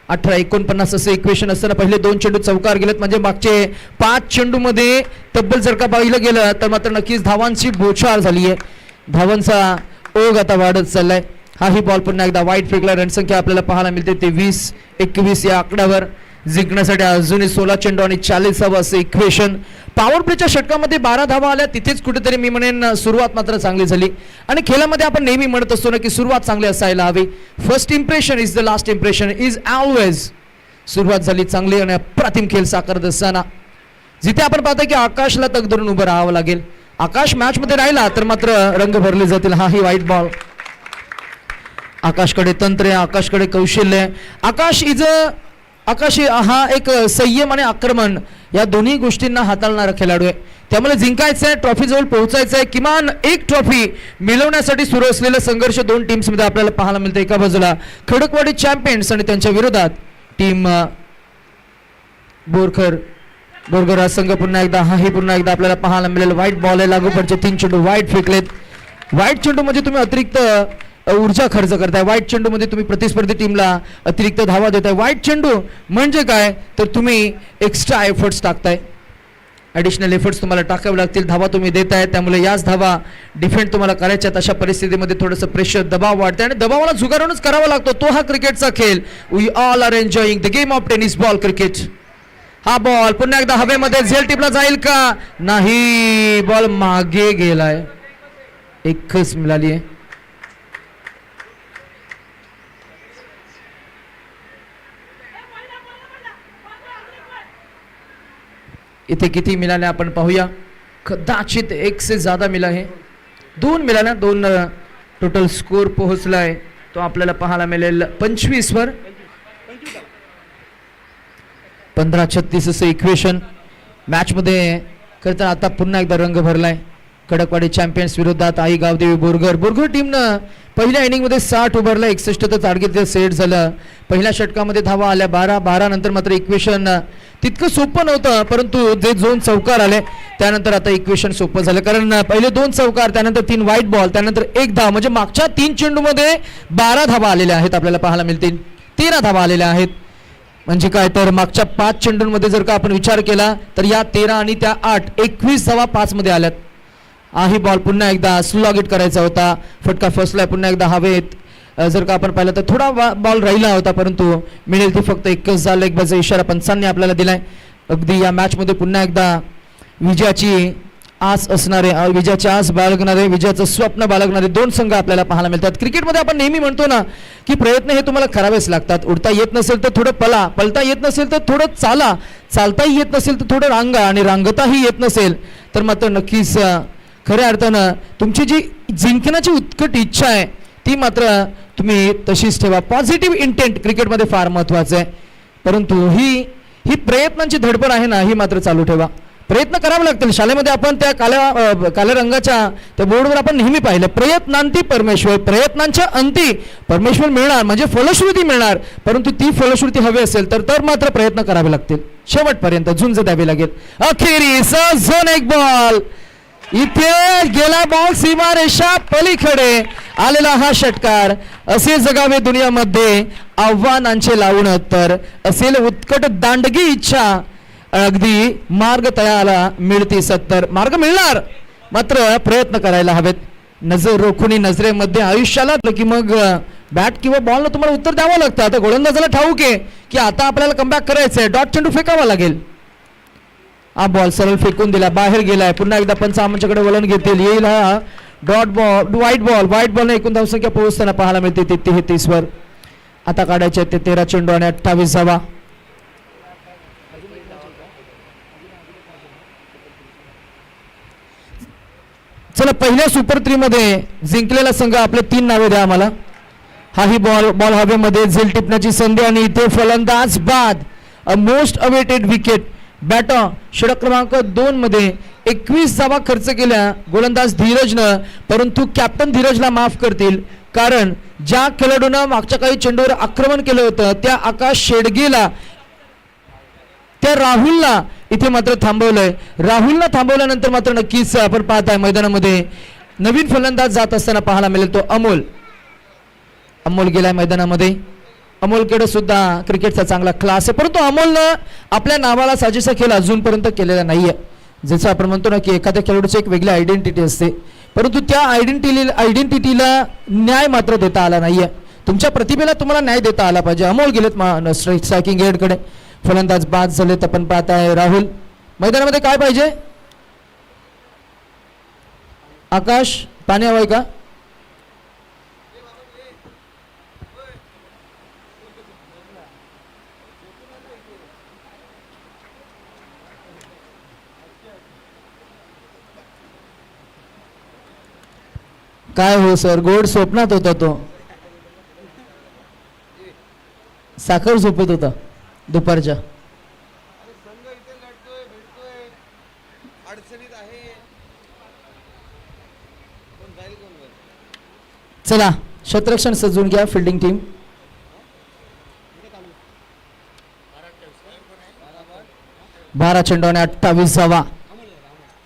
18-49 असं इक्वेशन असताना पहिले 2 चेंडू चौकार गेलेत. म्हणजे मागचे 5 चेंडूमध्ये तब्बल जर का पाहिलं गेलं तर मात्र नक्कीच धावांची बोछार झाली आहे. धावांचा ओघ आता वाढत चाललाय. हाही बॉल पुन्हा एकदा वाईट फेकला. रणसंख्या आपल्याला पाहायला मिळते ते 20-21 या आकड्यावर. जिंकण्यासाठी अजूनही 16 चेंडू आणि 40 धावा असं इक्वेशन. पॉवर प्लेच्या षटकामध्ये 12 धावा आल्या. तिथेच कुठेतरी मी म्हणेन सुरुवात मात्र चांगली झाली. आणि खेळामध्ये आपण नेहमी म्हणत असतो ना की सुरुवात चांगली असायला हवी. First impression is the last impression is always. सुरुवात झाली चांगली आणि अप्रतिम खेळ साकारत असताना जिथे आपण पाहतो की आकाशला तग धरून उभं राहावं लागेल. आकाश मॅचमध्ये राहिला तर मात्र रंग भरले जातील. हाही वाईट बॉल. आकाशकडे तंत्र आहे, आकाशकडे कौशल्य आहे. आकाश हा एक संयम आणि आक्रमण या दोन्ही गोष्टींना हाताळणारा खेळाडू आहे. त्यामुळे जिंकायचं आहे, ट्रॉफी जवळ पोहोचायचं आहे. किमान एक ट्रॉफी मिळवण्यासाठी सुरू असलेला संघर्ष 2 टीम्समध्ये आपल्याला पाहायला मिळतो. एका बाजूला खडकवाडी चॅम्पियन्स आणि त्यांच्या विरोधात टीम बोरगर हा संघ. पुन्हा एकदा आपल्याला पाहायला मिळेल. व्हाईट बॉल आहे, लागोपाठचे 3 चेंडू वाईट फेकलेत. व्हाईट चेंडू म्हणजे तुम्ही अतिरिक्त ऊर्जा खर्च करताय. वाईट चेंडू मध्ये तुम्ही प्रतिस्पर्धी टीमला अतिरिक्त धावा देताय. वाईट चेंडू म्हणजे काय तर तुम्ही एक्स्ट्रा एफर्ट्स टाकताय, ॲडिशनल एफर्ट्स तुम्हाला टाकावे लागतील. धावा तुम्ही देताय, त्यामुळे याच धावा डिफेंड तुम्हाला करायच्यात. अशा परिस्थितीमध्ये थोडंसं प्रेशर, दबाव वाढते आणि दबावाला झुगारूनच करावा लागतो. तो हा क्रिकेटचा खेळ. We all are enjoying the game of tennis ball cricket. हा बॉल पुन्हा एकदा हवेमध्ये झेल टिपला जाईल का नाही. बॉल मागे गेलाय, एकच मिळाली आहे. इथे किती मिळाले आपण पाहूया. कदाचित 1 से ज्यादा मिला है. 2 मिळाल्या. 2 टोटल स्कोर पोहोचलाय तो आपल्याला पाहायला मिळेल 25 वर. 15-36 असं इक्वेशन. मॅचमध्ये खरं तर आता पुन्हा एकदा रंग भरलाय. खडकवाडी चॅम्पियन्स विरोधात आई गावदेवी बोरगर टीमनं पहिल्या इनिंगमध्ये 60 उभारला, 61 टार्गेट सेट झालं. पहिल्या षटकामध्ये धावा आल्या 12 नंतर मात्र इक्वेशन तितकं सोपं नव्हतं. परंतु जे 2 चौकार आले त्यानंतर आता इक्वेशन सोपं झालं. कारण पहिले 2 चौकार, त्यानंतर 3 व्हाईट बॉल, त्यानंतर 1 धाव. म्हणजे मागच्या 3 चेंडूमध्ये 12 धावा आलेल्या आहेत आपल्याला पाहायला मिळतील. 13 धावा आलेल्या आहेत. म्हणजे काय तर मागच्या 5 चेंडूंमध्ये जर का आपण विचार केला तर या 13 आणि त्या 8 21 धावा 5 मध्ये आल्यात. हाही बॉल पुन्हा एकदा स्लॉग हिट करायचा होता. फटका फसलाय पुन्हा एकदा हवेत. जर का आपण पाहिलं तर थोडा बॉल राहिला होता, परंतु मिळेल ती फक्त एकच झालं. एक बाजूचा इशारा पंचांनी आपल्याला दिलाय. अगदी या मॅचमध्ये पुन्हा एकदा विजयाची आस असणारे, विजयाची आस बाळगणारे, विजयाचं स्वप्न बाळगणारे दोन संघ आपल्याला पाहायला मिळतात. क्रिकेटमध्ये आपण नेहमी म्हणतो ना की प्रयत्न हे तुम्हाला करावेच लागतात. उडता येत नसेल तर थोडं पळा, पळता येत नसेल तर थोडं चाला, चालताही येत नसेल तर थोडं रांगा, आणि रांगताही येत नसेल तर मात्र नक्कीच खऱ्या अर्थानं तुमची जी जिंकण्याची उत्कट इच्छा आहे ती मात्र तुम्ही तशीच ठेवा. पॉझिटिव्ह इंटेंट क्रिकेटमध्ये फार महत्त्वाचं आहे, परंतु ही प्रयत्नांची धडपड आहे ना, ही मात्र चालू ठेवा. प्रयत्न करावे लागतील. शाळेमध्ये आपण त्या काल्या रंगाच्या त्या बोर्डवर आपण नेहमी पाहिलं, प्रयत्नांती परमेश्वर, प्रयत्नांच्या अंती परमेश्वर मिळणार म्हणजे फलश्रुती मिळणार, परंतु ती फलश्रुती हवी असेल तर मात्र प्रयत्न करावे लागतील. शेवटपर्यंत झुंज द्यावी लागेल. अखेरीस झोन एक बॉल, इथे गेला बॉल, सीमारेषा पलीकडे आलेला हा षटकार. असे जगावे दुनियामध्ये आव्हानांचे लावून, तर असेल उत्कट दांडगी इच्छा, अगदी मार्ग तयाला मिळते 70. मार्ग मिळणार, मात्र प्रयत्न करायला हवेत. नजर रोखून नजरेमध्ये आयुष्याला की मग बॅट किंवा बॉलनं तुम्हाला उत्तर द्यावं लागतं. आता गोलंदाजाला ठाऊक आहे की आता आपल्याला कमबॅक करायचंय, डॉट चेंडू फेकावा लागेल. हा बॉल सरळ फेकून दिला, बाहेर गेलाय. पुन्हा एकदा पंच आमच्याकडे वळण घेतील. येईल हा डॉट बॉल, व्हाईट बॉलने एकूण धावसंख्या पोहोचताना पाहायला मिळते 33 वर. आता काढायचे ते 13 चेंडू आणि 28 धावा. चला, पहिल्या सुपर 3 मध्ये जिंकलेला संघ आपले 3 नावे द्या आम्हाला. हाही बॉल हवेमध्ये, झेल टिपण्याची संधी आणि इथे फलंदाज बाद. A most awaited wicket. Batter षटक क्रमांक 2 मध्ये 21 धावा खर्च केल्या गोलंदाज धीरजनं, परंतु कॅप्टन धीरजला माफ करतील, कारण ज्या खेळाडूनं मागच्या काही चेंडूवर आक्रमण केलं होतं त्या आकाश शेडगेला, त्या राहुलला इथे मात्र थांबवलंय. राहुलला थांबवल्यानंतर मात्र नक्कीच आपण पाहताय मैदानामध्ये नवीन फलंदाज जात असताना पाहायला मिळेल, तो अमोल गेलाय मैदानामध्ये. अमोलकडे सुद्धा क्रिकेटचा चांगला क्लास आहे, परंतु अमोलनं आपल्या नावाला साजेसा खेळ अजूनपर्यंत केलेला नाहीये. जसं आपण म्हणतो ना की एखाद्या खेळाडूची एक वेगळी आयडेंटिटी असते, परंतु त्या आयडेंटिटीला न्याय मात्र देता आला नाहीये. तुमच्या प्रतिभेला तुम्हाला न्याय देता आला पाहिजे. अमोल गेलेत स्ट्रायकिंग एंडकडे. फलंदाज बाद झालेत. आपण पाहताय राहुल. मैदानामध्ये काय पाहिजे? आकाश, पाणी हवंय का? काय हो सर, गोड स्वप्नात होता तो. साखर झोपेत होता दुपारच्या. चला, क्षेत्ररक्षण सजवून घ्या फिल्डिंग टीम. बारा चेंडू आणि 28 धावा.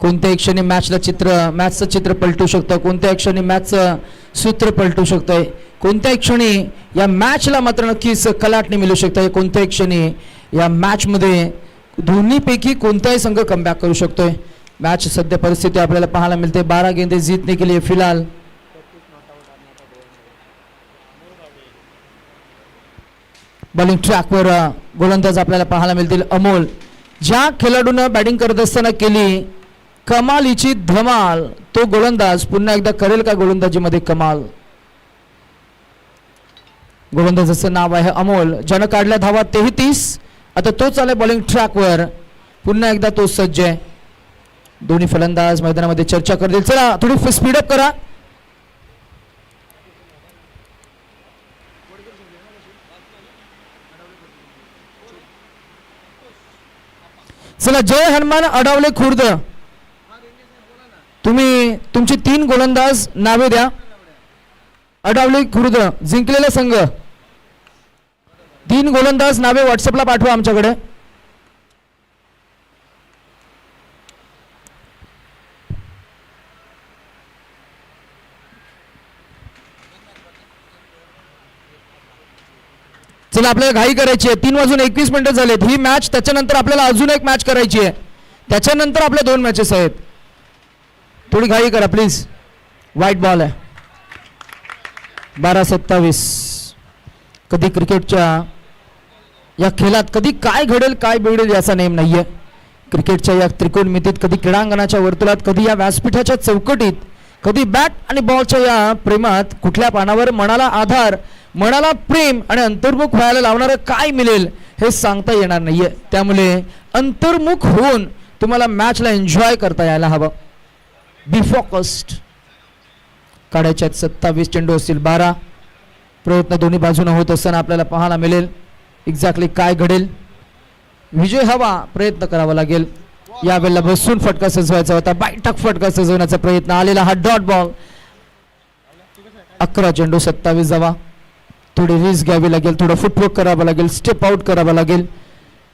कोणत्याही क्षणी मॅचचं चित्र पलटू शकतं, कोणत्याही क्षणी मॅचचं सूत्र पलटू शकतंय, कोणत्याही क्षणी या मॅचला मात्र नक्कीच कलाटणी मिळू शकते. कोणत्याही क्षणी या मॅचमध्ये दोन्हीपैकी कोणताही संघ कमबॅक करू शकतोय. मॅच सध्या परिस्थिती आपल्याला पाहायला मिळते. 12 गेंदे जीतने के लिए फिलहाल. बॉलिंग ट्रॅकवर गोलंदाज आपल्याला पाहायला मिळतील. अमोल, ज्या खेळाडूनं बॅटिंग करत असताना केली कमालीची धमाल, तो गोलंदाज पुन्हा एकदा करेल का गोलंदाजीमध्ये कमाल? गोलंदाजाचं नाव आहे अमोल, ज्यानं काढल्या धावा 33. आता तो चालय बॉलिंग ट्रॅकवर. पुन्हा एकदा तो सज्ज आहे. दोन्ही फलंदाज मैदानामध्ये चर्चा करतील. चला, थोडी स्पीडअप करा. चला, जय हनुमान अडावले खुर्द. तुम्ही तुमची 3 गोलंदाज नावे द्या. अडावले खुर्द जिंकलेला संघ. 3 गोलंदाज नावे व्हॉट्सअपला पाठवा आमच्याकडे. चला, आपल्याला घाई करायची आहे. 3:21 झालेत. ही मॅच त्याच्यानंतर आपल्याला अजून एक मॅच करायची आहे. त्याच्यानंतर आपल्या 2 मॅचेस आहेत. थोडी घाई करा प्लीज. व्हाईट बॉल आहे. 12-27. कधी क्रिकेटच्या या खेळात कधी काय घडेल काय बिघडेल याचा नेम नाहीये. क्रिकेटच्या या त्रिकोणमितीत, कधी क्रीडांगणाच्या वर्तुळात, कधी या व्यासपीठाच्या चौकटीत, कधी बॅट आणि बॉलच्या या प्रेमात कुठल्या पानावर मनाला आधार, मनाला प्रेम आणि अंतर्मुख व्हायला लावणारं काय मिळेल हे सांगता येणार नाहीये. त्यामुळे अंतर्मुख होऊन तुम्हाला मॅचला एन्जॉय करता यायला हवं. Be focused. काढायच्यात 27 चेंडू असतील 12. प्रयत्न दोन्ही बाजूने होत असताना आपल्याला पाहायला मिळेल एक्झॅक्टली काय घडेल. विजय हवा, प्रयत्न करावा लागेल. यावेळेला बसून फटका सजवायचा होता, बैठक फटका सजवण्याचा प्रयत्न आलेला हा डॉट बॉल. 11 चेंडू 27 जावा. थोडी रिस्क घ्यावी लागेल, थोडं फुटवर्क करावं लागेल, स्टेप आउट करावं लागेल.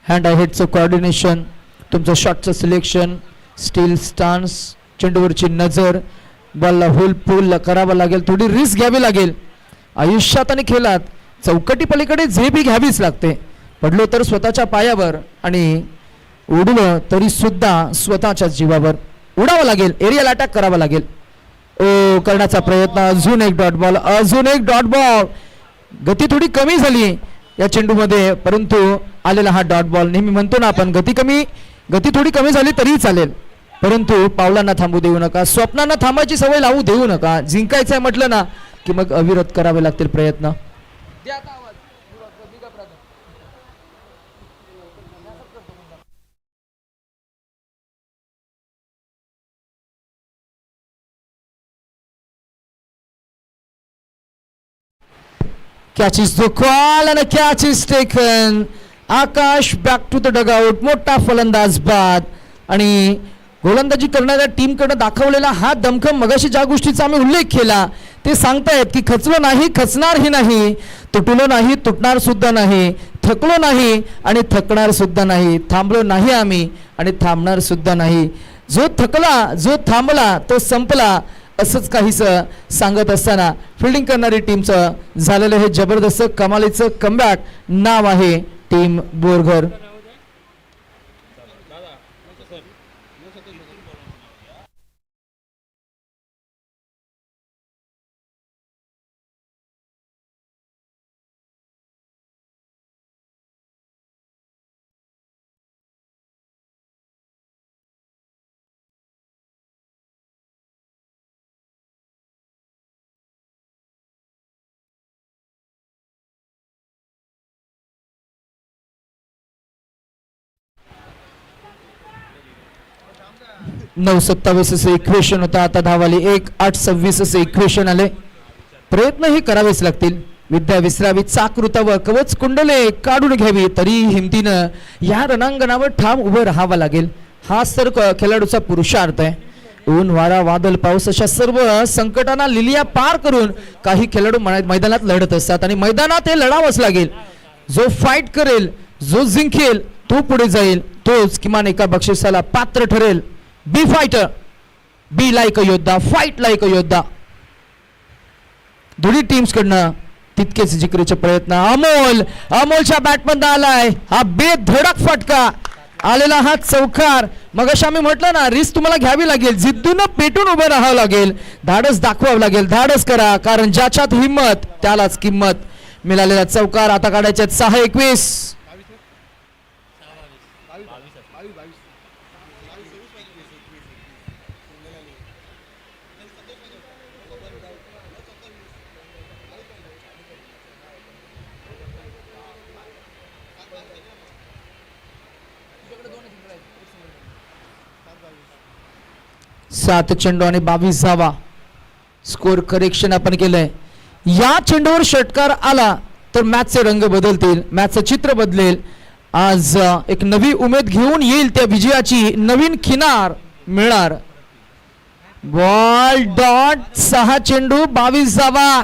हँड आय हेडचं कोऑर्डिनेशन, तुमचं शॉटचं सिलेक्शन, स्टील स्टान्स, चेंडूवरची नजर, बॉलला होल पुल करावं लागेल, थोडी रिस्क घ्यावी लागेल. आयुष्यात आणि खेळात चौकटी पलीकडे झेप ही घ्यावीच लागते. पडलो तर स्वतःच्या पायावर आणि उडलं तरी सुद्धा स्वतःच्या जीवावर उडावं लागेल. एरियल अटॅक करावा लागेल. ओ करण्याचा प्रयत्न, अजून एक डॉट बॉल, अजून एक डॉट बॉल. गती थोडी कमी झाली या चेंडूमध्ये, परंतु आलेला हा डॉट बॉल. नेहमी म्हणतो ना आपण गती थोडी कमी झाली तरीही चालेल, परंतु पावलांना थांबू देऊ नका, स्वप्नांना थांबायची सवय लावू देऊ नका. जिंकायचंय म्हटलं ना की मग अविरत करावे लागतील प्रयत्न. Catch is the call and a catch is taken. Akash back to the dugout. मोठा फलंदाज बाद. आणि गोलंदाजी करणाऱ्या टीमकडे दाखवलेला हा दमखम, मगाशी ज्या गोष्टीचा आम्ही उल्लेख केला ते सांगतायत की खचलो नाही, खचणारही नाही, तुटलो नाही, तुटणार सुद्धा नाही, थकलो नाही आणि थकणार सुद्धा नाही, थांबलो नाही आम्ही आणि थांबणार सुद्धा नाही. जो थकला, जो थांबला तो संपला, असंच काहीच सांगत असताना फिल्डिंग करणारी टीमचं झालेलं हे जबरदस्त कमालीचं कमबॅक. नाव आहे टीम बोरघर. नऊ 27 असं इक्वेशन होतं, आता धावाली 1-8-26 असं इक्वेशन आले. प्रयत्न हे करावेच लागतील. विद्या विसरावी, चाक रुतावं, कवच कुंडले काढून घ्यावी, तरी हिमतीनं या रणांगणावर ठाम उभं राहावं लागेल. हा तर खेळाडूचा पुरुषार्थ आहे. ऊन वारा वादळ पाऊस अशा सर्व संकटांना लिलिया पार करून काही खेळाडू मैदानात लढत असतात आणि मैदानात हे लढावंच लागेल. जो फाईट करेल, जो जिंकेल तो पुढे जाईल, तोच किमान एका बक्षिसाला पात्र ठरेल. बी फायटर, बी लाईक अ योद्धा, फाईट लाईक अ योद्धा. दोन्ही टीम्स कडनं तितकेच जिकरीचे प्रयत्न. अमोलच्या बॅटमधून आलाय हा बेधडक फटका. आलेला हा चौकार. मग अशा आम्ही म्हटलं ना, रिस्क तुम्हाला घ्यावी लागेल, जिद्दून पेटून उभं राहावं लागेल, धाडस दाखवावं लागेल. धाडस करा, कारण ज्याच्यात हिंमत त्यालाच किंमत. मिळालेला चौकार. आता काढायचे 6-21. सात चेंडू आणि 22 धावा. स्कोर करेक्शन आपण केलंय. या चेंडूवर षटकार आला तर मॅचचे रंग बदलतील, मॅचचं चित्र बदलेल. आज एक नवी उमेद घेऊन येईल, त्या विजयाची नवीन किनार मिळणार. Ball dot. 6 चेंडू 22 धावा.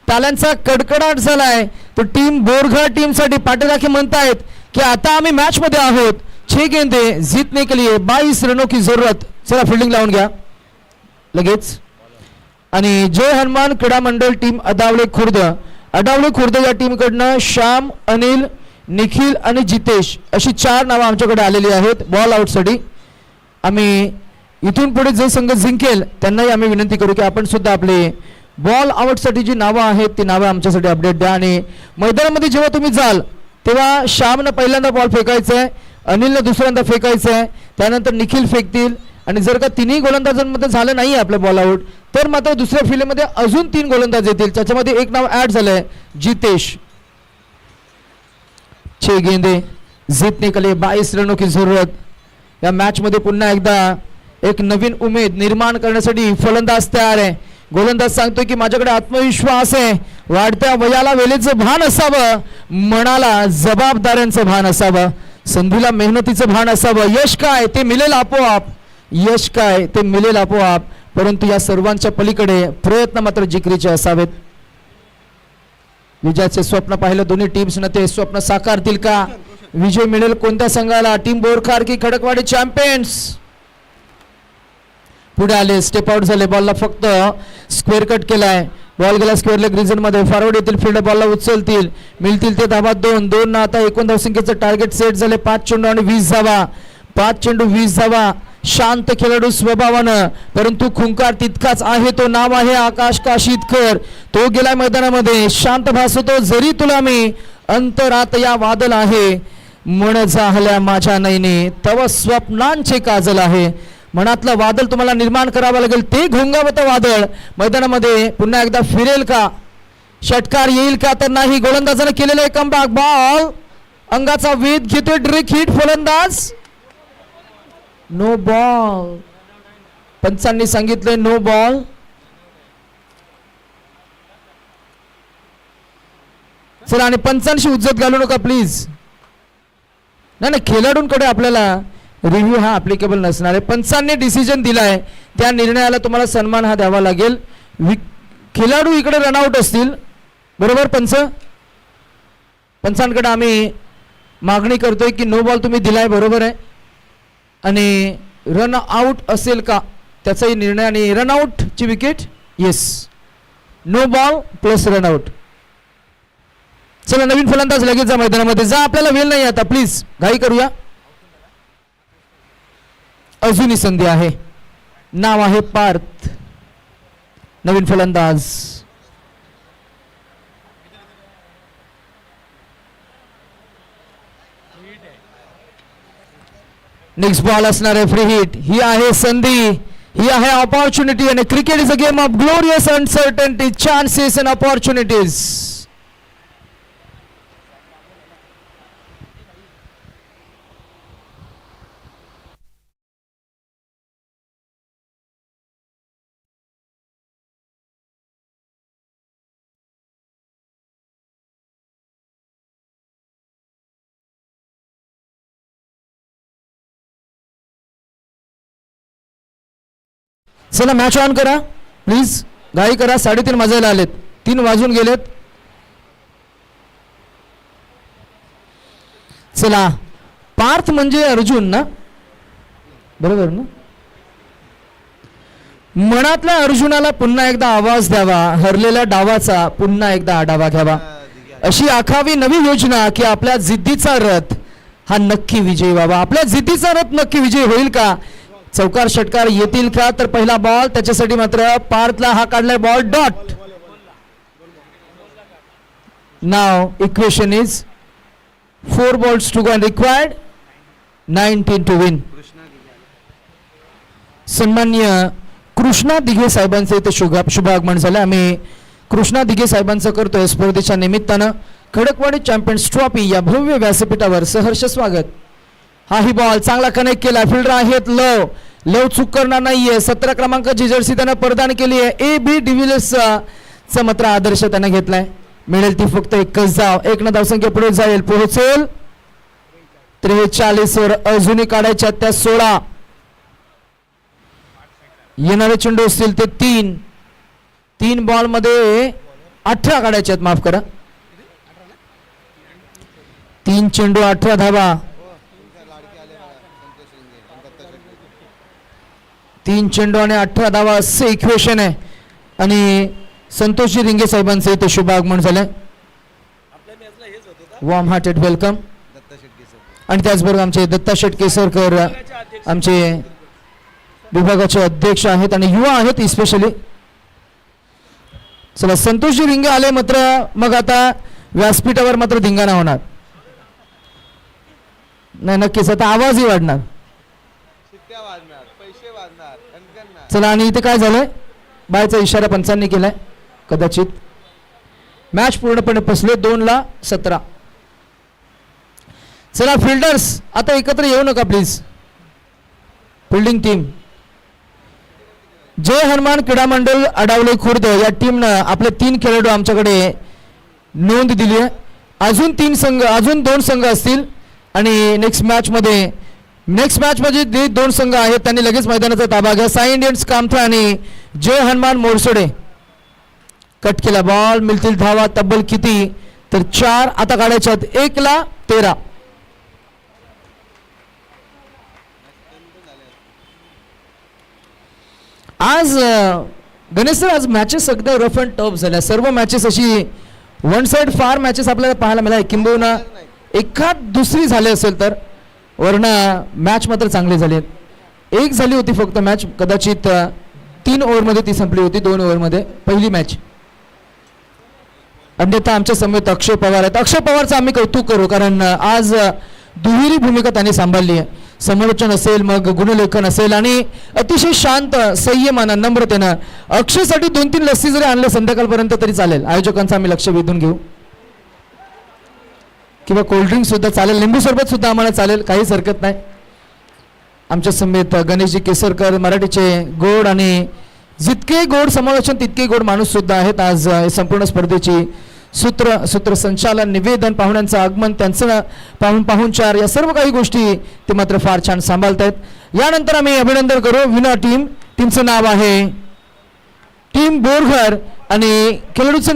टाळ्यांचा कडकडाट झालाय. तो टीम बोरघर टीम साठी पाठीराखे म्हणतायत की आता आम्ही मॅच मध्ये आहोत. 6 गेंदे जीतने के लिए 22 रनों की जरूरत. चला फिल्डिंग लावून घ्या लगेच. आणि जय हनुमान क्रीडा मंडळ टीम अडावळे खुर्द या टीम कडनं श्याम, अनिल, निखिल आणि जितेश अशी 4 नावं आमच्याकडे आलेली आहेत बॉल आउट साठी. आम्ही इथून पुढे जो संघ जिंकेल त्यांनाही आम्ही विनंती करू की आपण सुद्धा आपले बॉल आउटसाठी जी नावं आहेत ती नावं आमच्यासाठी अपडेट द्या. आणि मैदानामध्ये जेव्हा तुम्ही जाल तेव्हा श्यामनं पहिल्यांदा बॉल फेकायचा आहे, अनिलनं दुसऱ्यांदा फेकायचं आहे, त्यानंतर निखिल फेकतील. आणि जर का तिन्ही गोलंदाजांमध्ये झालं नाही आपलं बॉल आउट तर मात्र दुसऱ्या फिल्डमध्ये अजून 3 गोलंदाज येतील. त्याच्यामध्ये एक नाव ऍड झालंय, जितेश. 6 गेंदे जीतने के लिए 22 रनों की जरूरत. या मॅच मध्ये पुन्हा एकदा एक नवीन उमेद निर्माण करण्यासाठी फलंदाज तयार आहे. गोलंदाज सांगतोय की माझ्याकडे आत्मविश्वास आहे, वाढत्या वयाला वेळेचं भान असावं, मनाला जबाबदाऱ्यांचं भान असावं, संधीला मेहनतीचं भान असावं. यश काय ते मिळेल आपोआप, यश काय ते मिळेल आपोआप, परंतु या सर्वांच्या पलीकडे प्रयत्न मात्र जिकरीचे असावेत. विजयाचे स्वप्न पाहिलं दोन्ही टीम्सनं, ते स्वप्न साकारतील का? विजय मिळेल कोणत्या संघाला? टीम बोरखार की खडकवाडी चॅम्पियन्स? पुढे आले, स्टेप आउट झाले, बॉलला फक्त स्क्वेअर कट केलाय. बॉल गेला स्क्वेअर लेग रिजन मध्ये. फॉरवर्ड येतील, फील्ड बॉलला उचलतील, मिळतील ते धावा 2 ना आता एकूण धावसंख्येचं टार्गेट सेट झाले 5 चेंडू आणि 20 धावा. 5 चेंडू 20 धावा. शांत खेळाडू स्वभावानं, परंतु खुंकार तितकाच आहे. तो नाव आहे आकाश काशीतकर. तो गेला मैदानामध्ये, शांत भासतो जरी तुला मी, अंतरात या वादल आहे, मन जाहल्या माझ्या नयने, तव स्वप्नांचे काजल आहे. मनातलं वादळ तुम्हाला निर्माण करावं लागेल, ते घोंगावतं वादळ मैदानामध्ये पुन्हा एकदा फिरेल का? षटकार येईल का? तर नाही. गोलंदाजाने केलेलं एक कमबॅक, बॉल अंगाचा वेध घेतोय, डायरेक्ट हिट. फलंदाज नो बॉल. पंचांनी सांगितले नो बॉल. चला, आणि पंचांशी उज्जत घालू नका प्लीज. नाही, खेळाडूंकडे आपल्याला रिव्ह्यू हा ऍप्लिकेबल नसणार आहे. पंचांनी डिसिजन दिलाय, त्या निर्णयाला तुम्हाला सन्मान हा द्यावा लागेल. खेळाडू इकडे रनआउट असतील, बरोबर? पंचांकडे आम्ही मागणी करतोय की नो बॉल तुम्ही दिलाय, बरोबर आहे, आणि रन आउट असेल का त्याचाही निर्णय. आणि रनआउटची wicket, yes, no ball plus run out. चला, नवीन फलंदाज लगेच जा मैदानामध्ये. जा, आपल्याला वेळ नाही आता, प्लीज घाई करूया. अजूनही संधी आहे. नाव आहे पार्थ, नवीन फलंदाज. नेक्स्ट बॉल असणार आहे फ्री हिट. ही आहे संधी, ही आहे ऑपॉर्च्युनिटी. आणि cricket is a game of glorious uncertainty, chances and opportunities. चला, मॅच ऑन करा प्लीज, घाई करा. 3:30 वाजायला आलेत, 3 वाजून गेलेत. चला, पार्थ म्हणजे अर्जुन ना, बरोबर ना? मनातल्या अर्जुनाला पुन्हा एकदा आवाज द्यावा, हरलेल्या डावाचा पुन्हा एकदा आढावा घ्यावा, अशी आखावी नवी योजना की आपल्या जिद्दीचा रथ हा नक्की विजयी व्हावा. आपल्या जिद्दीचा रथ नक्की विजयी होईल का? चौकार षटकार येतील का? तर पहिला बॉल त्याच्यासाठी मात्र पार्थला हा काढलाय ball, dot. Now equation is 4 balls to go and required 19 to win. सन्मान्य कृष्णा दिघे साहेबांचे इथे शुभ आगमन झालं. आम्ही कृष्णा दिघे साहेबांचं करतोय स्पर्धेच्या निमित्तानं खडकवाडी चॅम्पियन्स ट्रॉफी या भव्य व्यासपीठावर सहर्ष स्वागत. हाही बॉल चांगला कनेक्ट केला, फिल्डर आहेत लव चूक करणार नाहीये. 17 क्रमांकाची जर्सी त्यानं परिधान केली आहे. ए बी डिव्हिलियर्सचा मात्र आदर्श त्यानं घेतलाय. मिळेल ती फक्त एकच धाव, 1 न धावसंख्या पुढे जाईल, पोहोचेल 43 वर. अजूनही काढायच्या त्या 16. येणारे चेंडू असतील ते 3 बॉल मध्ये 18 काढायचे आहेत, माफ करा. 3 चेंडू 18 धावा. 3 चेंडू आणि 18 धावा असे इक्वेशन आहे. आणि संतोषजी रिंगे साहेबांचे इथे शुभ आगमन झालंय. Warm hearted welcome. आणि त्याचबरोबर आमचे दत्ता शेट केसरकर आमचे विभागाचे अध्यक्ष आहेत आणि युवा आहेत स्पेशली. चला संतोषजी रिंगे आले, मात्र मग आता व्यासपीठावर मात्र धिंगाणा होणार नाही. नक्कीच आता आवाजही वाढणार. चला आणि इथे काय झालंय, बायचा इशारा पंचांनी केलाय, कदाचित मॅच पूर्णपणे फसले. 2-17. चला फिल्डर्स आता एकत्र येऊ नका प्लीज. फिल्डिंग टीम जय हनुमान क्रीडा मंडळ अडावले खुर्द या टीमनं आपले 3 खेळाडू आमच्याकडे नोंद दिली आहे. अजून 2 संघ असतील आणि नेक्स्ट मॅच मध्ये जे 2 संघ आहेत त्यांनी लगेच मैदानाचा ताबा घ्या. साई इंडियन्स कामथा आणि जय हनुमान मोरसोडे. कट केला बॉल, मिळतील धावा तब्बल किती तर 4 आता काढायच्यात. 1-13. आज गणेश सर, आज मॅचेस अगदी रफ अँड टफ झाल्या. सर्व मॅचेस अशी वन साइड फार मॅचेस आपल्याला पाहायला मिळाल्या, किंबहुना एखाद दुसरी झाली असेल तर, वरना मॅच मात्र चांगली झाली. एक झाली होती फक्त मॅच, कदाचित 3 ओव्हरमध्ये ती संपली होती, 2 ओव्हरमध्ये पहिली मॅच. अन्यथा आमच्या समेत अक्षय पवार आहेत. अक्षय पवारचं आम्ही कौतुक करू, कारण आज दुहेरी भूमिका त्यांनी सांभाळली आहे. समालोचन असेल, मग गुणलेखन असेल, आणि अतिशय शांत संयमानं नम्रतेनं अक्षयसाठी 2-3 लस्सी जरी आणलं संध्याकाळपर्यंत तरी चालेल. आयोजकांचं आम्ही लक्ष वेधून घेऊ, किंवा कोल्ड्रिंक सुद्धा चालेल, लिंबू सरबत सुद्धा आम्हाला चालेल, काहीच हरकत नाही. आमच्या समेत गणेशजी केसरकर, मराठीचे गोड आणि जितके गोड समालोचन तितके गोड माणूस सुद्धा आहेत. आज संपूर्ण स्पर्धेची सूत्रसंचालन, निवेदन, पाहुण्यांचं आगमन, त्यांचं पाहुणचार, या सर्व काही गोष्टी ते मात्र फार छान सांभाळतायत. यानंतर आम्ही अभिनंदन करू विनर टीमचं नाव आहे टीम बोरघर आणि खेळाडूचं